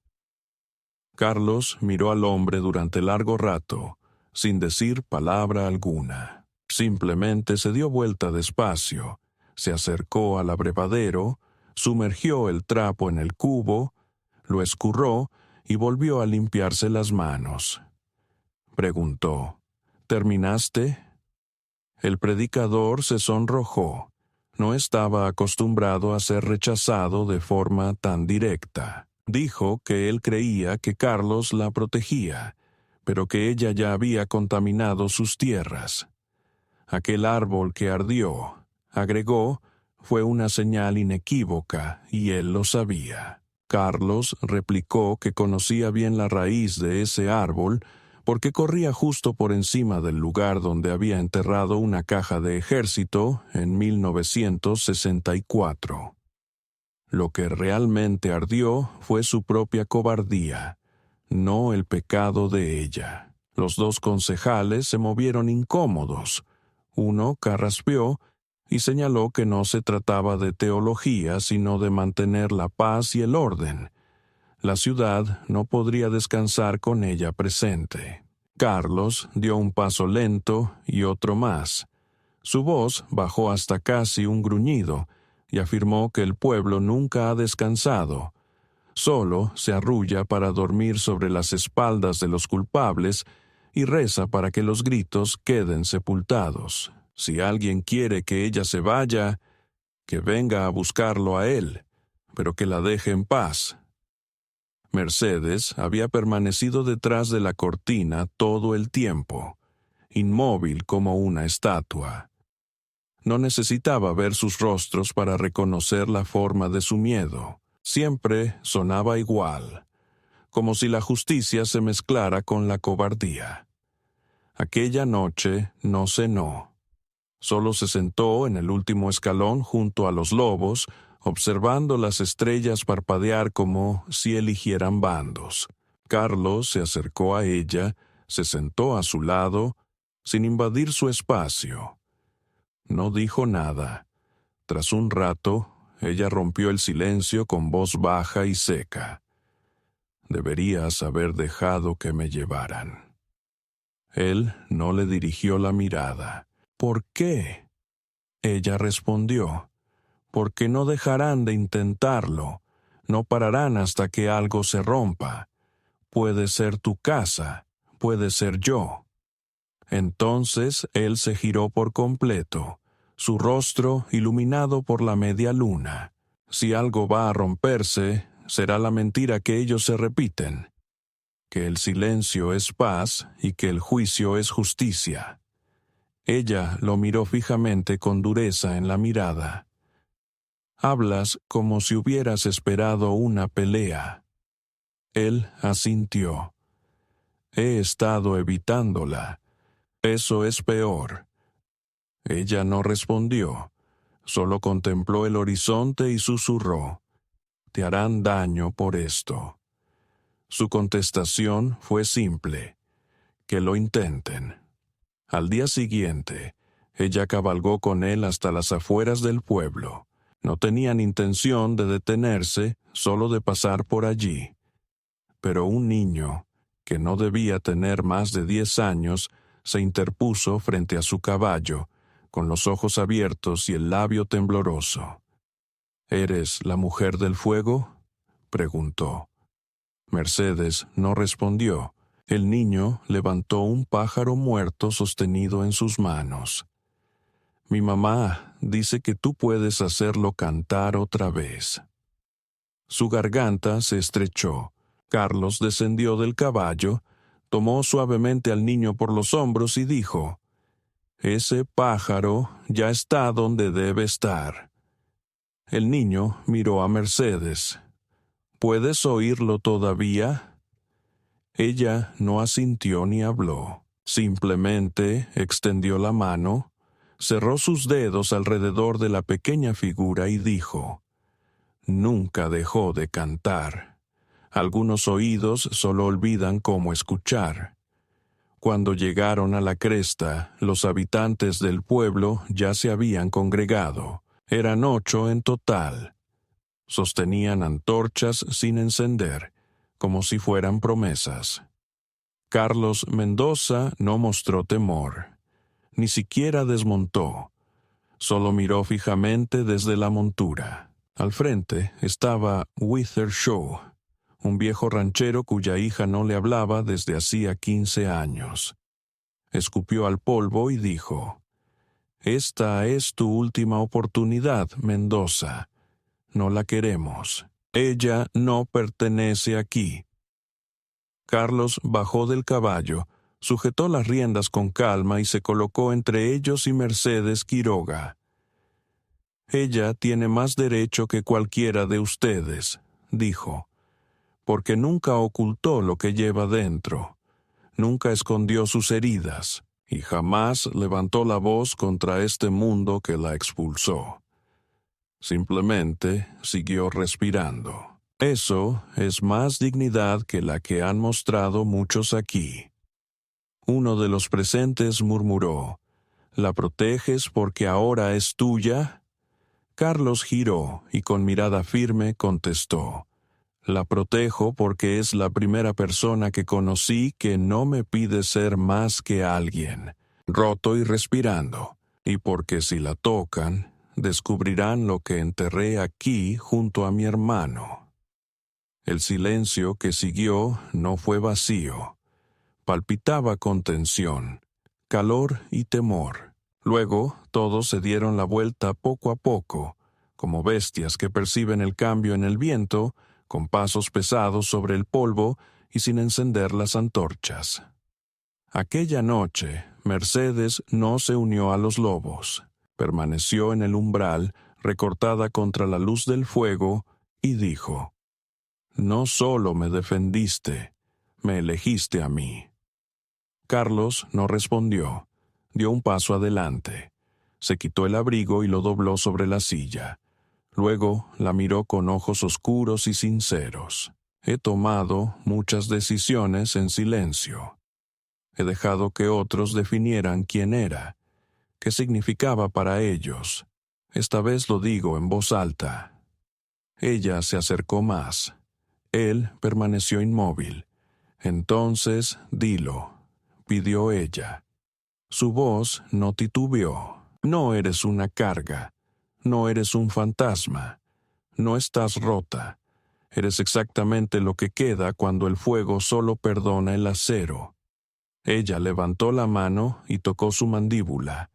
Carlos miró al hombre durante largo rato, sin decir palabra alguna. Simplemente se dio vuelta despacio, se acercó al abrevadero, sumergió el trapo en el cubo, lo escurró y volvió a limpiarse las manos. Preguntó: «¿Terminaste?» El predicador se sonrojó. No estaba acostumbrado a ser rechazado de forma tan directa. Dijo que él creía que Carlos la protegía, pero que ella ya había contaminado sus tierras. Aquel árbol que ardió, agregó, fue una señal inequívoca y él lo sabía. Carlos replicó que conocía bien la raíz de ese árbol porque corría justo por encima del lugar donde había enterrado una caja de ejército en 1964. Lo que realmente ardió fue su propia cobardía, no el pecado de ella. Los 2 concejales se movieron incómodos. Uno carraspeó y señaló que no se trataba de teología, sino de mantener la paz y el orden. La ciudad no podría descansar con ella presente. Carlos dio un paso lento y otro más. Su voz bajó hasta casi un gruñido y afirmó que el pueblo nunca ha descansado. Solo se arrulla para dormir sobre las espaldas de los culpables y reza para que los gritos queden sepultados. Si alguien quiere que ella se vaya, que venga a buscarlo a él, pero que la deje en paz. Mercedes había permanecido detrás de la cortina todo el tiempo, inmóvil como una estatua. No necesitaba ver sus rostros para reconocer la forma de su miedo. Siempre sonaba igual, como si la justicia se mezclara con la cobardía. Aquella noche no cenó. Solo se sentó en el último escalón junto a los lobos, observando las estrellas parpadear como si eligieran bandos. Carlos se acercó a ella, se sentó a su lado, sin invadir su espacio. No dijo nada. Tras un rato, ella rompió el silencio con voz baja y seca. Deberías haber dejado que me llevaran. Él no le dirigió la mirada. ¿Por qué? Ella respondió. Porque no dejarán de intentarlo. No pararán hasta que algo se rompa. Puede ser tu casa, puede ser yo. Entonces él se giró por completo, su rostro iluminado por la media luna. Si algo va a romperse, será la mentira que ellos se repiten, que el silencio es paz y que el juicio es justicia. Ella lo miró fijamente con dureza en la mirada. Hablas como si hubieras esperado una pelea. Él asintió. He estado evitándola. Eso es peor. Ella no respondió, solo contempló el horizonte y susurró. Te harán daño por esto. Su contestación fue simple. Que lo intenten. Al día siguiente, ella cabalgó con él hasta las afueras del pueblo. No tenían intención de detenerse, solo de pasar por allí. Pero un niño, que no debía tener más de 10 años, se interpuso frente a su caballo, con los ojos abiertos y el labio tembloroso. ¿Eres la mujer del fuego?, preguntó. Mercedes no respondió. El niño levantó un pájaro muerto sostenido en sus manos. Mi mamá dice que tú puedes hacerlo cantar otra vez. Su garganta se estrechó. Carlos descendió del caballo, tomó suavemente al niño por los hombros y dijo, «Ese pájaro ya está donde debe estar». El niño miró a Mercedes. «¿Puedes oírlo todavía?» Ella no asintió ni habló. Simplemente extendió la mano, cerró sus dedos alrededor de la pequeña figura y dijo, «Nunca dejó de cantar». Algunos oídos solo olvidan cómo escuchar. Cuando llegaron a la cresta, los habitantes del pueblo ya se habían congregado. Eran 8 en total. Sostenían antorchas sin encender, como si fueran promesas. Carlos Mendoza no mostró temor. Ni siquiera desmontó. Solo miró fijamente desde la montura. Al frente estaba Wither Shaw, un viejo ranchero cuya hija no le hablaba desde hacía 15 años. Escupió al polvo y dijo, «Esta es tu última oportunidad, Mendoza. No la queremos. Ella no pertenece aquí». Carlos bajó del caballo, sujetó las riendas con calma y se colocó entre ellos y Mercedes Quiroga. «Ella tiene más derecho que cualquiera de ustedes», dijo, «porque nunca ocultó lo que lleva dentro, nunca escondió sus heridas y jamás levantó la voz contra este mundo que la expulsó. Simplemente siguió respirando. Eso es más dignidad que la que han mostrado muchos aquí». Uno de los presentes murmuró, «¿La proteges porque ahora es tuya?». Carlos giró y con mirada firme contestó, «La protejo porque es la primera persona que conocí que no me pide ser más que alguien». Roto y respirando, y porque si la tocan, descubrirán lo que enterré aquí junto a mi hermano». El silencio que siguió no fue vacío. Palpitaba con tensión, calor y temor. Luego todos se dieron la vuelta poco a poco, como bestias que perciben el cambio en el viento, con pasos pesados sobre el polvo y sin encender las antorchas. Aquella noche, Mercedes no se unió a los lobos. Permaneció en el umbral, recortada contra la luz del fuego, y dijo: «No solo me defendiste, me elegiste a mí». Carlos no respondió. Dio un paso adelante. Se quitó el abrigo y lo dobló sobre la silla. Luego la miró con ojos oscuros y sinceros. «He tomado muchas decisiones en silencio. He dejado que otros definieran quién era, qué significaba para ellos. Esta vez lo digo en voz alta». Ella se acercó más. Él permaneció inmóvil. «Entonces, dilo», pidió ella. Su voz no titubeó. «No eres una carga. No eres un fantasma. No estás rota. Eres exactamente lo que queda cuando el fuego solo perdona el acero». Ella levantó la mano y tocó su mandíbula.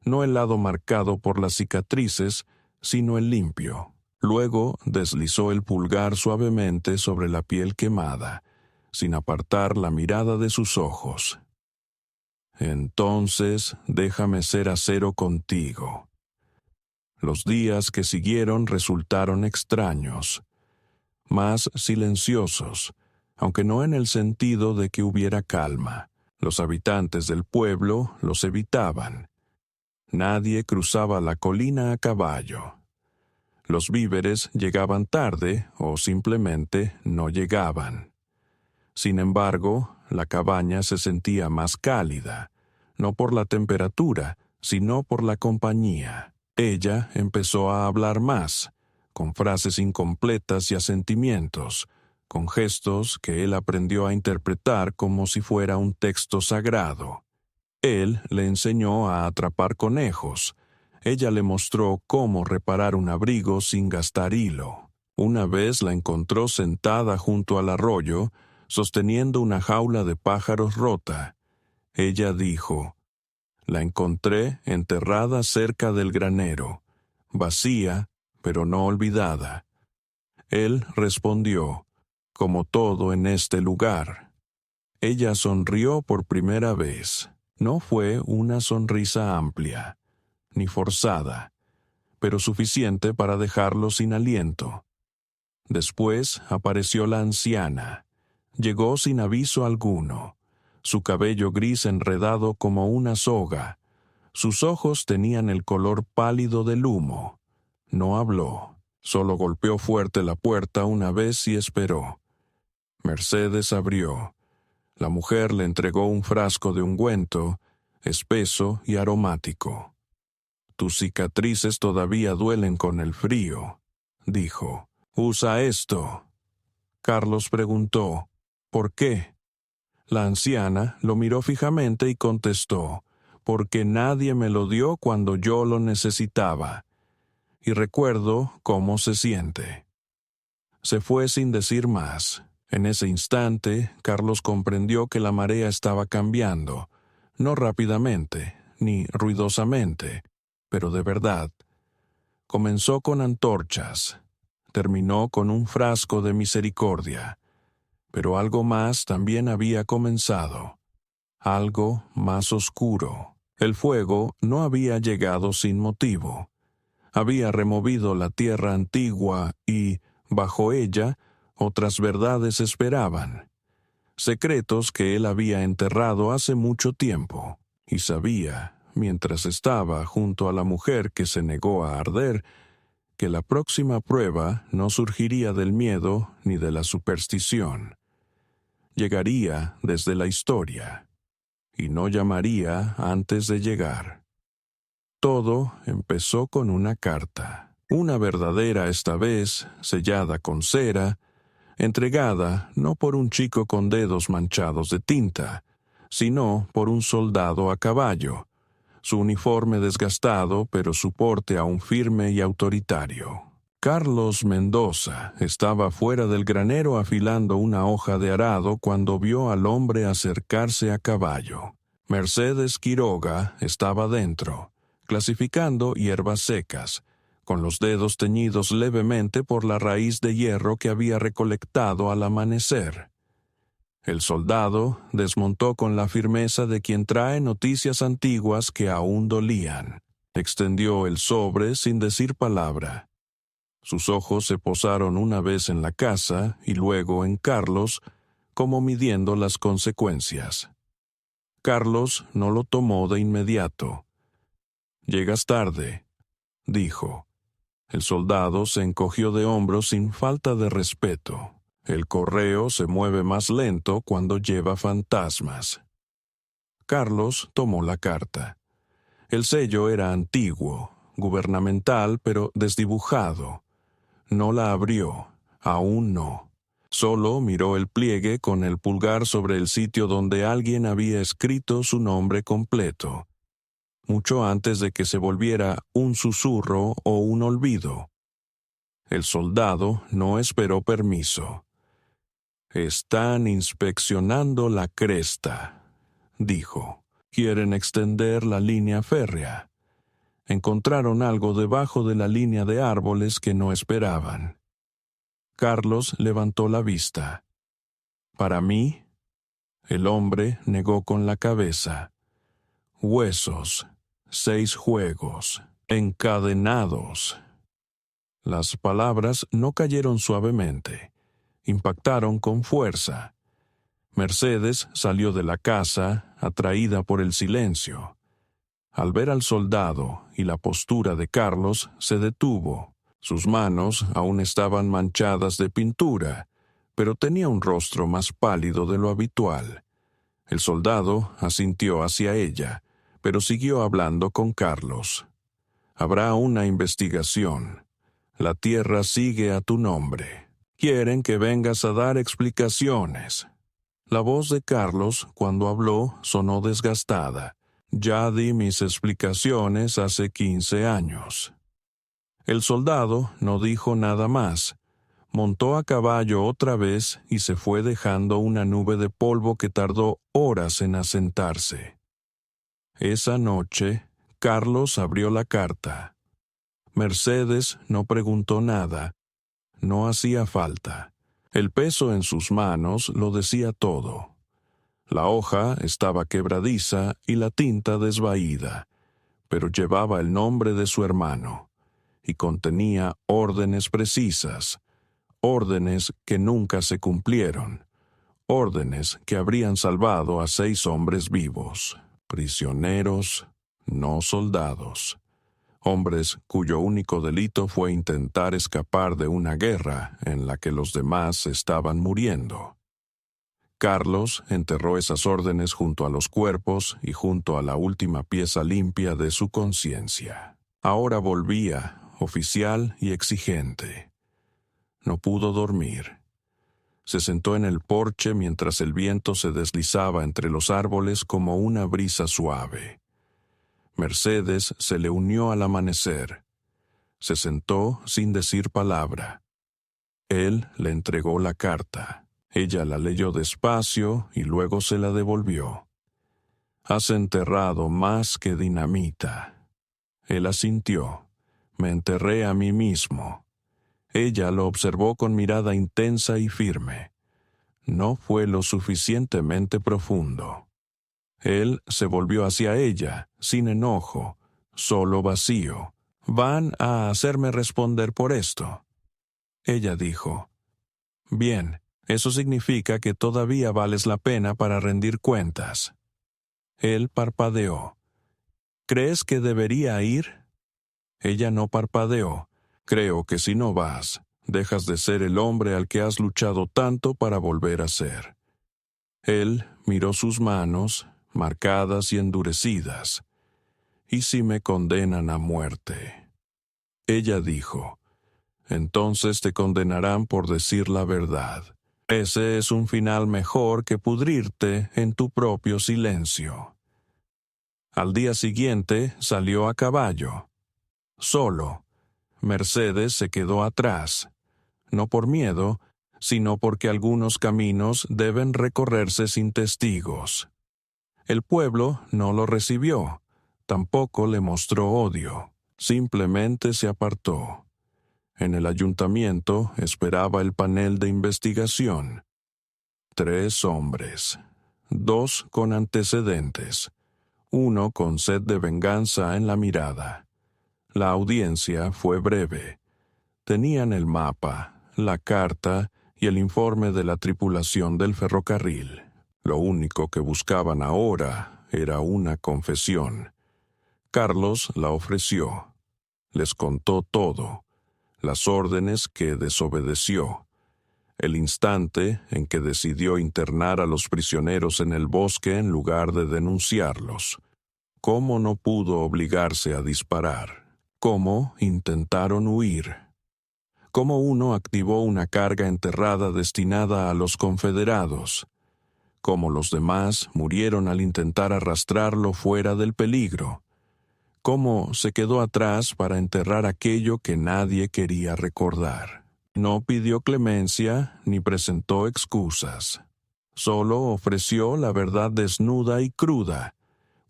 No el lado marcado por las cicatrices, sino el limpio. Luego deslizó el pulgar suavemente sobre la piel quemada, sin apartar la mirada de sus ojos. «Entonces, déjame ser acero contigo». Los días que siguieron resultaron extraños, más silenciosos, aunque no en el sentido de que hubiera calma. Los habitantes del pueblo los evitaban. Nadie cruzaba la colina a caballo. Los víveres llegaban tarde o simplemente no llegaban. Sin embargo, la cabaña se sentía más cálida, no por la temperatura, sino por la compañía. Ella empezó a hablar más, con frases incompletas y asentimientos, con gestos que él aprendió a interpretar como si fuera un texto sagrado. Él le enseñó a atrapar conejos. Ella le mostró cómo reparar un abrigo sin gastar hilo. Una vez la encontró sentada junto al arroyo, sosteniendo una jaula de pájaros rota. Ella dijo: «La encontré enterrada cerca del granero, vacía, pero no olvidada». Él respondió: «Como todo en este lugar». Ella sonrió por primera vez. No fue una sonrisa amplia, ni forzada, pero suficiente para dejarlo sin aliento. Después apareció la anciana. Llegó sin aviso alguno, su cabello gris enredado como una soga. Sus ojos tenían el color pálido del humo. No habló, solo golpeó fuerte la puerta una vez y esperó. Mercedes abrió. La mujer le entregó un frasco de ungüento, espeso y aromático. «Tus cicatrices todavía duelen con el frío», dijo. «Usa esto». Carlos preguntó: «¿Por qué?». La anciana lo miró fijamente y contestó: «Porque nadie me lo dio cuando yo lo necesitaba. Y recuerdo cómo se siente». Se fue sin decir más. En ese instante, Carlos comprendió que la marea estaba cambiando, no rápidamente, ni ruidosamente, pero de verdad. Comenzó con antorchas, terminó con un frasco de misericordia, pero algo más también había comenzado, algo más oscuro. El fuego no había llegado sin motivo. Había removido la tierra antigua y, bajo ella, otras verdades esperaban, secretos que él había enterrado hace mucho tiempo, y sabía, mientras estaba junto a la mujer que se negó a arder, que la próxima prueba no surgiría del miedo ni de la superstición. Llegaría desde la historia, y no llamaría antes de llegar. Todo empezó con una carta, una verdadera esta vez, sellada con cera, entregada no por un chico con dedos manchados de tinta, sino por un soldado a caballo, su uniforme desgastado, pero su porte aún firme y autoritario. Carlos Mendoza estaba fuera del granero afilando una hoja de arado cuando vio al hombre acercarse a caballo. Mercedes Quiroga estaba dentro, clasificando hierbas secas, con los dedos teñidos levemente por la raíz de hierro que había recolectado al amanecer. El soldado desmontó con la firmeza de quien trae noticias antiguas que aún dolían. Extendió el sobre sin decir palabra. Sus ojos se posaron una vez en la casa y luego en Carlos, como midiendo las consecuencias. Carlos no lo tomó de inmediato. «Llegas tarde», dijo. El soldado se encogió de hombros sin falta de respeto. El correo se mueve más lento cuando lleva fantasmas. Carlos tomó la carta. El sello era antiguo, gubernamental, pero desdibujado. No la abrió, aún no. Solo miró el pliegue con el pulgar sobre el sitio donde alguien había escrito su nombre completo, mucho antes de que se volviera un susurro o un olvido. El soldado no esperó permiso. «Están inspeccionando la cresta», dijo. «Quieren extender la línea férrea». Encontraron algo debajo de la línea de árboles que no esperaban. Carlos levantó la vista. «¿Para mí?» El hombre negó con la cabeza. «Huesos, 6 juegos, encadenados». Las palabras no cayeron suavemente, impactaron con fuerza. Mercedes salió de la casa, atraída por el silencio. Al ver al soldado y la postura de Carlos, se detuvo. Sus manos aún estaban manchadas de pintura, pero tenía un rostro más pálido de lo habitual. El soldado asintió hacia ella, pero siguió hablando con Carlos. «Habrá una investigación. La tierra sigue a tu nombre. Quieren que vengas a dar explicaciones». La voz de Carlos, cuando habló, sonó desgastada. «Ya di mis explicaciones hace 15 años». El soldado no dijo nada más. Montó a caballo otra vez y se fue dejando una nube de polvo que tardó horas en asentarse. Esa noche, Carlos abrió la carta. Mercedes no preguntó nada. No hacía falta. El peso en sus manos lo decía todo. La hoja estaba quebradiza y la tinta desvaída, pero llevaba el nombre de su hermano, y contenía órdenes precisas, órdenes que nunca se cumplieron, órdenes que habrían salvado a 6 hombres vivos, prisioneros, no soldados, hombres cuyo único delito fue intentar escapar de una guerra en la que los demás estaban muriendo. Carlos enterró esas órdenes junto a los cuerpos y junto a la última pieza limpia de su conciencia. Ahora volvía, oficial y exigente. No pudo dormir. Se sentó en el porche mientras el viento se deslizaba entre los árboles como una brisa suave. Mercedes se le unió al amanecer. Se sentó sin decir palabra. Él le entregó la carta. Ella la leyó despacio y luego se la devolvió. «Has enterrado más que dinamita». Él asintió. «Me enterré a mí mismo». Ella lo observó con mirada intensa y firme. No fue lo suficientemente profundo. Él se volvió hacia ella, sin enojo, solo vacío. «¿Van a hacerme responder por esto?». Ella dijo. «Bien. Eso significa que todavía vales la pena para rendir cuentas». Él parpadeó. «¿Crees que debería ir?». Ella no parpadeó. «Creo que si no vas, dejas de ser el hombre al que has luchado tanto para volver a ser». Él miró sus manos, marcadas y endurecidas. «¿Y si me condenan a muerte?». Ella dijo. «Entonces te condenarán por decir la verdad. Ese es un final mejor que pudrirte en tu propio silencio». Al día siguiente salió a caballo. Solo. Mercedes se quedó atrás, no por miedo, sino porque algunos caminos deben recorrerse sin testigos. El pueblo no lo recibió, tampoco le mostró odio, simplemente se apartó. En el ayuntamiento esperaba el panel de investigación. 3 hombres, 2 con antecedentes, 1 con sed de venganza en la mirada. La audiencia fue breve. Tenían el mapa, la carta y el informe de la tripulación del ferrocarril. Lo único que buscaban ahora era una confesión. Carlos la ofreció. Les contó todo, las órdenes que desobedeció, el instante en que decidió internar a los prisioneros en el bosque en lugar de denunciarlos, cómo no pudo obligarse a disparar, cómo intentaron huir, cómo uno activó una carga enterrada destinada a los confederados, cómo los demás murieron al intentar arrastrarlo fuera del peligro, cómo se quedó atrás para enterrar aquello que nadie quería recordar. No pidió clemencia ni presentó excusas. Solo ofreció la verdad desnuda y cruda.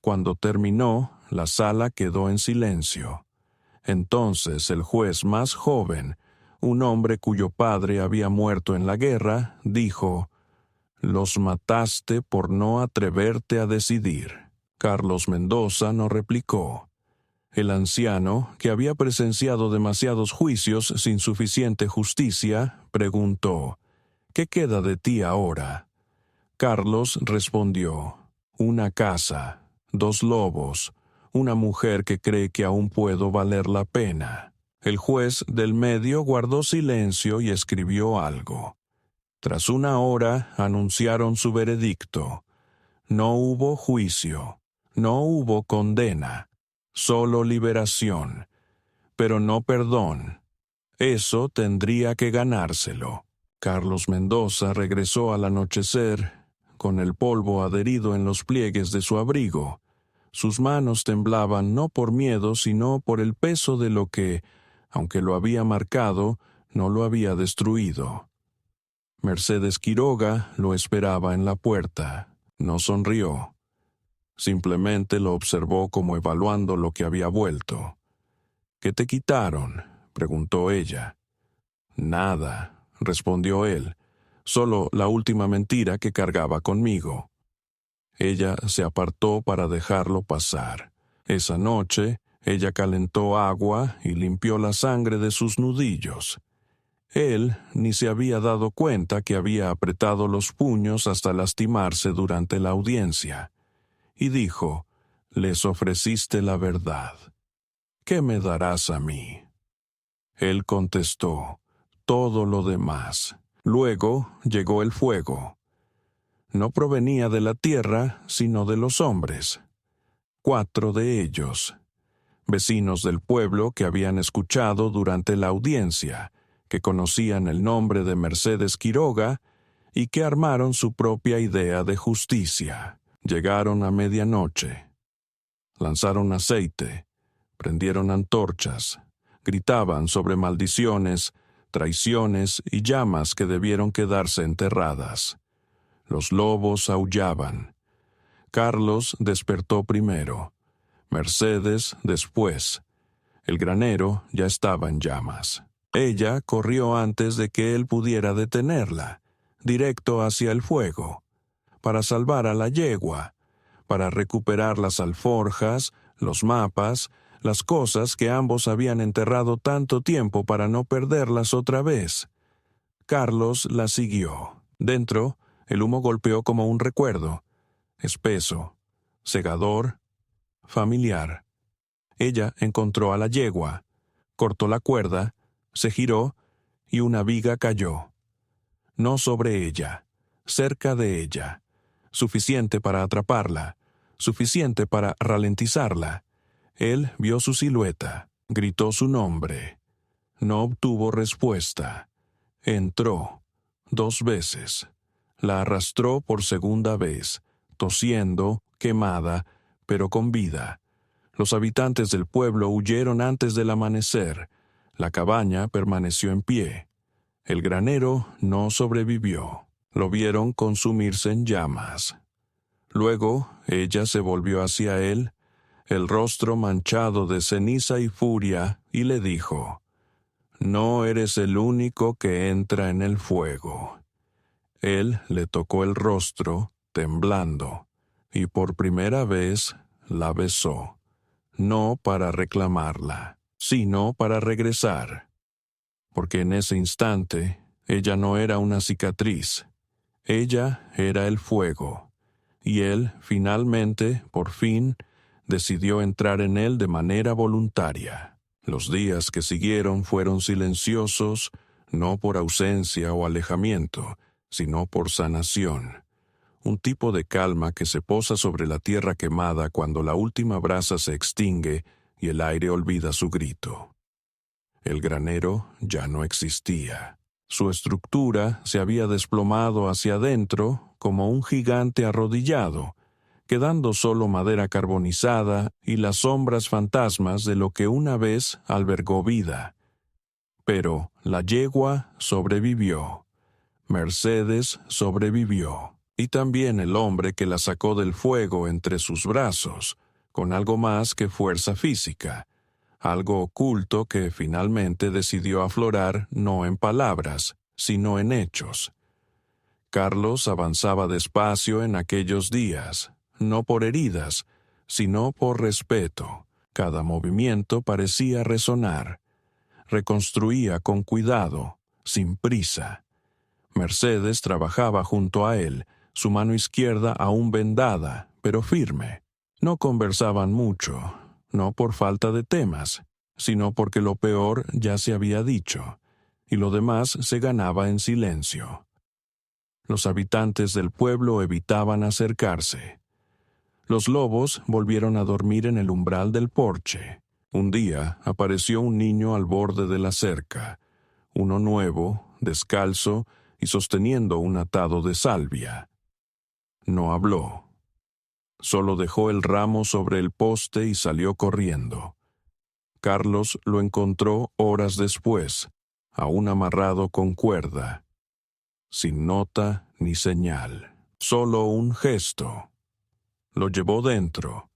Cuando terminó, la sala quedó en silencio. Entonces el juez más joven, un hombre cuyo padre había muerto en la guerra, dijo: «Los mataste por no atreverte a decidir». Carlos Mendoza no replicó. El anciano, que había presenciado demasiados juicios sin suficiente justicia, preguntó: «¿Qué queda de ti ahora?». Carlos respondió: «Una casa, 2 lobos, una mujer que cree que aún puedo valer la pena». El juez del medio guardó silencio y escribió algo. Tras 1 hora anunciaron su veredicto. No hubo juicio, no hubo condena, solo liberación, pero no perdón. Eso tendría que ganárselo. Carlos Mendoza regresó al anochecer, con el polvo adherido en los pliegues de su abrigo. Sus manos temblaban no por miedo, sino por el peso de lo que, aunque lo había marcado, no lo había destruido. Mercedes Quiroga lo esperaba en la puerta. No sonrió. Simplemente lo observó como evaluando lo que había vuelto. «¿Qué te quitaron?», preguntó ella. «Nada», respondió él, «solo la última mentira que cargaba conmigo». Ella se apartó para dejarlo pasar. Esa noche, ella calentó agua y limpió la sangre de sus nudillos. Él ni se había dado cuenta que había apretado los puños hasta lastimarse durante la audiencia. Y dijo: «Les ofreciste la verdad. ¿Qué me darás a mí?». Él contestó: «Todo lo demás». Luego llegó el fuego. No provenía de la tierra, sino de los hombres. 4 de ellos, vecinos del pueblo que habían escuchado durante la audiencia, que conocían el nombre de Mercedes Quiroga y que armaron su propia idea de justicia. Llegaron a medianoche. Lanzaron aceite, prendieron antorchas, gritaban sobre maldiciones, traiciones y llamas que debieron quedarse enterradas. Los lobos aullaban. Carlos despertó primero, Mercedes después. El granero ya estaba en llamas. Ella corrió antes de que él pudiera detenerla, directo hacia el fuego, para salvar a la yegua, para recuperar las alforjas, los mapas, las cosas que ambos habían enterrado tanto tiempo para no perderlas otra vez. Carlos la siguió. Dentro, el humo golpeó como un recuerdo, espeso, cegador, familiar. Ella encontró a la yegua, cortó la cuerda, se giró y una viga cayó. No sobre ella, cerca de ella, suficiente para atraparla, suficiente para ralentizarla. Él vio su silueta, gritó su nombre. No obtuvo respuesta. Entró 2 veces. La arrastró por segunda vez, tosiendo, quemada, pero con vida. Los habitantes del pueblo huyeron antes del amanecer. La cabaña permaneció en pie. El granero no sobrevivió. Lo vieron consumirse en llamas. Luego ella se volvió hacia él, el rostro manchado de ceniza y furia, y le dijo: «No eres el único que entra en el fuego». Él le tocó el rostro, temblando, y por primera vez la besó, no para reclamarla, sino para regresar, porque en ese instante ella no era una cicatriz, ella era el fuego, y él finalmente, por fin, decidió entrar en él de manera voluntaria. Los días que siguieron fueron silenciosos, no por ausencia o alejamiento, sino por sanación. Un tipo de calma que se posa sobre la tierra quemada cuando la última brasa se extingue y el aire olvida su grito. El granero ya no existía. Su estructura se había desplomado hacia adentro como un gigante arrodillado, quedando solo madera carbonizada y las sombras fantasmas de lo que una vez albergó vida. Pero la yegua sobrevivió. Mercedes sobrevivió, y también el hombre que la sacó del fuego entre sus brazos, con algo más que fuerza física, algo oculto que finalmente decidió aflorar no en palabras, sino en hechos. Carlos avanzaba despacio en aquellos días, no por heridas, sino por respeto. Cada movimiento parecía resonar. Reconstruía con cuidado, sin prisa. Mercedes trabajaba junto a él, su mano izquierda aún vendada, pero firme. No conversaban mucho, no por falta de temas, sino porque lo peor ya se había dicho, y lo demás se ganaba en silencio. Los habitantes del pueblo evitaban acercarse. Los lobos volvieron a dormir en el umbral del porche. Un día apareció un niño al borde de la cerca, uno nuevo, descalzo, y sosteniendo un atado de salvia. No habló. Solo dejó el ramo sobre el poste y salió corriendo. Carlos lo encontró horas después, aún amarrado con cuerda, sin nota ni señal, solo un gesto. Lo llevó dentro.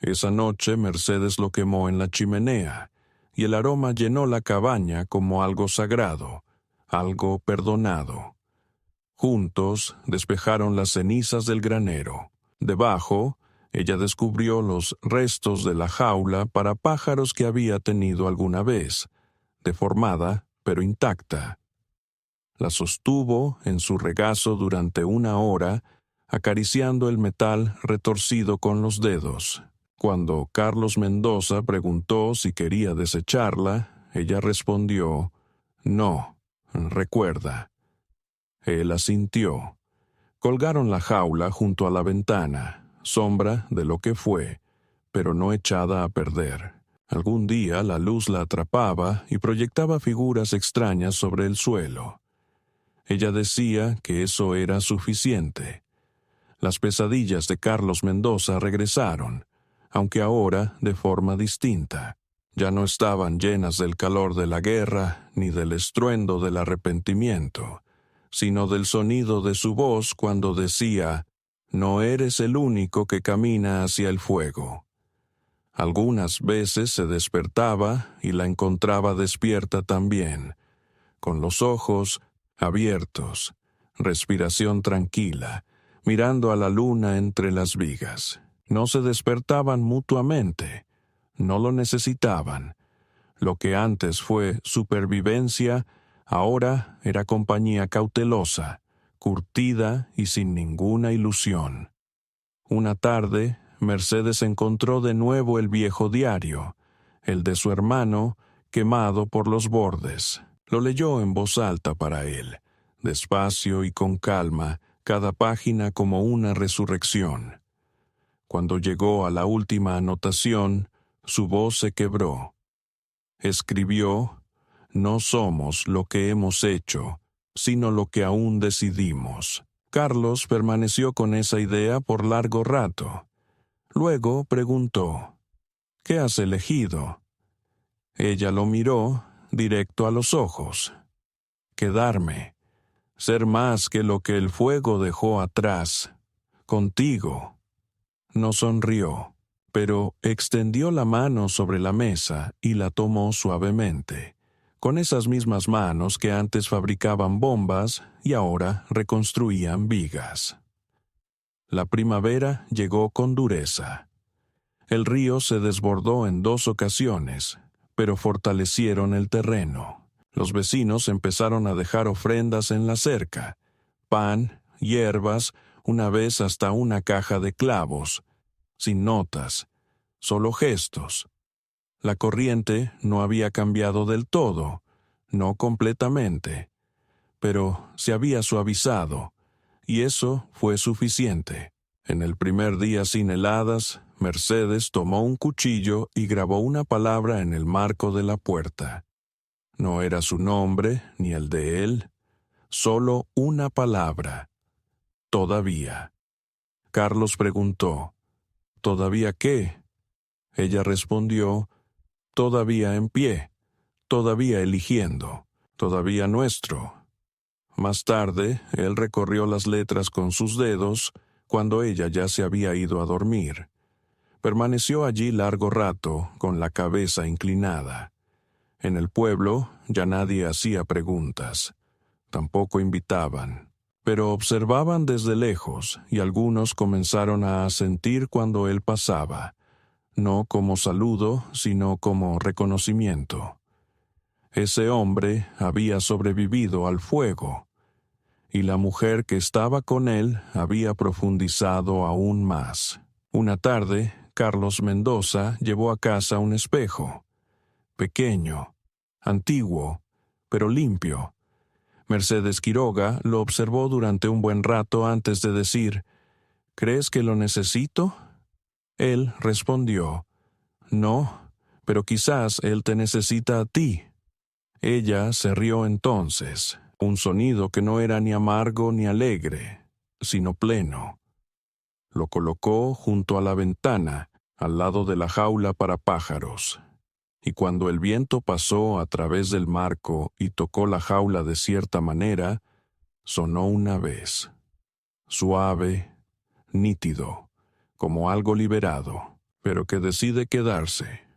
Esa noche Mercedes lo quemó en la chimenea, y el aroma llenó la cabaña como algo sagrado, algo perdonado. Juntos despejaron las cenizas del granero. Debajo, ella descubrió los restos de la jaula para pájaros que había tenido alguna vez, deformada pero intacta. La sostuvo en su regazo durante 1 hora, acariciando el metal retorcido con los dedos. Cuando Carlos Mendoza preguntó si quería desecharla, ella respondió: «No, recuerda». Él asintió. Colgaron la jaula junto a la ventana, sombra de lo que fue, pero no echada a perder. Algún día la luz la atrapaba y proyectaba figuras extrañas sobre el suelo. Ella decía que eso era suficiente. Las pesadillas de Carlos Mendoza regresaron, aunque ahora de forma distinta. Ya no estaban llenas del calor de la guerra ni del estruendo del arrepentimiento, sino del sonido de su voz cuando decía: «No eres el único que camina hacia el fuego». Algunas veces se despertaba y la encontraba despierta también, con los ojos abiertos, respiración tranquila, mirando a la luna entre las vigas. No se despertaban mutuamente, no lo necesitaban. Lo que antes fue supervivencia, ahora era compañía cautelosa, curtida y sin ninguna ilusión. Una tarde, Mercedes encontró de nuevo el viejo diario, el de su hermano, quemado por los bordes. Lo leyó en voz alta para él, despacio y con calma, cada página como una resurrección. Cuando llegó a la última anotación, su voz se quebró. Escribió: «No somos lo que hemos hecho, sino lo que aún decidimos». Carlos permaneció con esa idea por largo rato. Luego preguntó: «¿Qué has elegido?» Ella lo miró directo a los ojos. «Quedarme, ser más que lo que el fuego dejó atrás, contigo». No sonrió, pero extendió la mano sobre la mesa y la tomó suavemente, con esas mismas manos que antes fabricaban bombas y ahora reconstruían vigas. La primavera llegó con dureza. El río se desbordó en 2 ocasiones, pero fortalecieron el terreno. Los vecinos empezaron a dejar ofrendas en la cerca: pan, hierbas, una vez hasta una caja de clavos, sin notas, solo gestos. La corriente no había cambiado del todo, no completamente, pero se había suavizado, y eso fue suficiente. En el primer día sin heladas, Mercedes tomó un cuchillo y grabó una palabra en el marco de la puerta. No era su nombre ni el de él, solo una palabra: todavía. Carlos preguntó: «¿Todavía qué?» Ella respondió: «Todavía en pie, todavía eligiendo, todavía nuestro». Más tarde, él recorrió las letras con sus dedos, cuando ella ya se había ido a dormir. Permaneció allí largo rato, con la cabeza inclinada. En el pueblo ya nadie hacía preguntas. Tampoco invitaban, pero observaban desde lejos, y algunos comenzaron a asentir cuando él pasaba, no como saludo, sino como reconocimiento. Ese hombre había sobrevivido al fuego, y la mujer que estaba con él había profundizado aún más. Una tarde, Carlos Mendoza llevó a casa un espejo, pequeño, antiguo, pero limpio. Mercedes Quiroga lo observó durante un buen rato antes de decir: «¿Crees que lo necesito?» Él respondió: «No, pero quizás él te necesita a ti». Ella se rió entonces, un sonido que no era ni amargo ni alegre, sino pleno. Lo colocó junto a la ventana, al lado de la jaula para pájaros. Y cuando el viento pasó a través del marco y tocó la jaula de cierta manera, sonó una vez, suave, nítido, como algo liberado, pero que decide quedarse.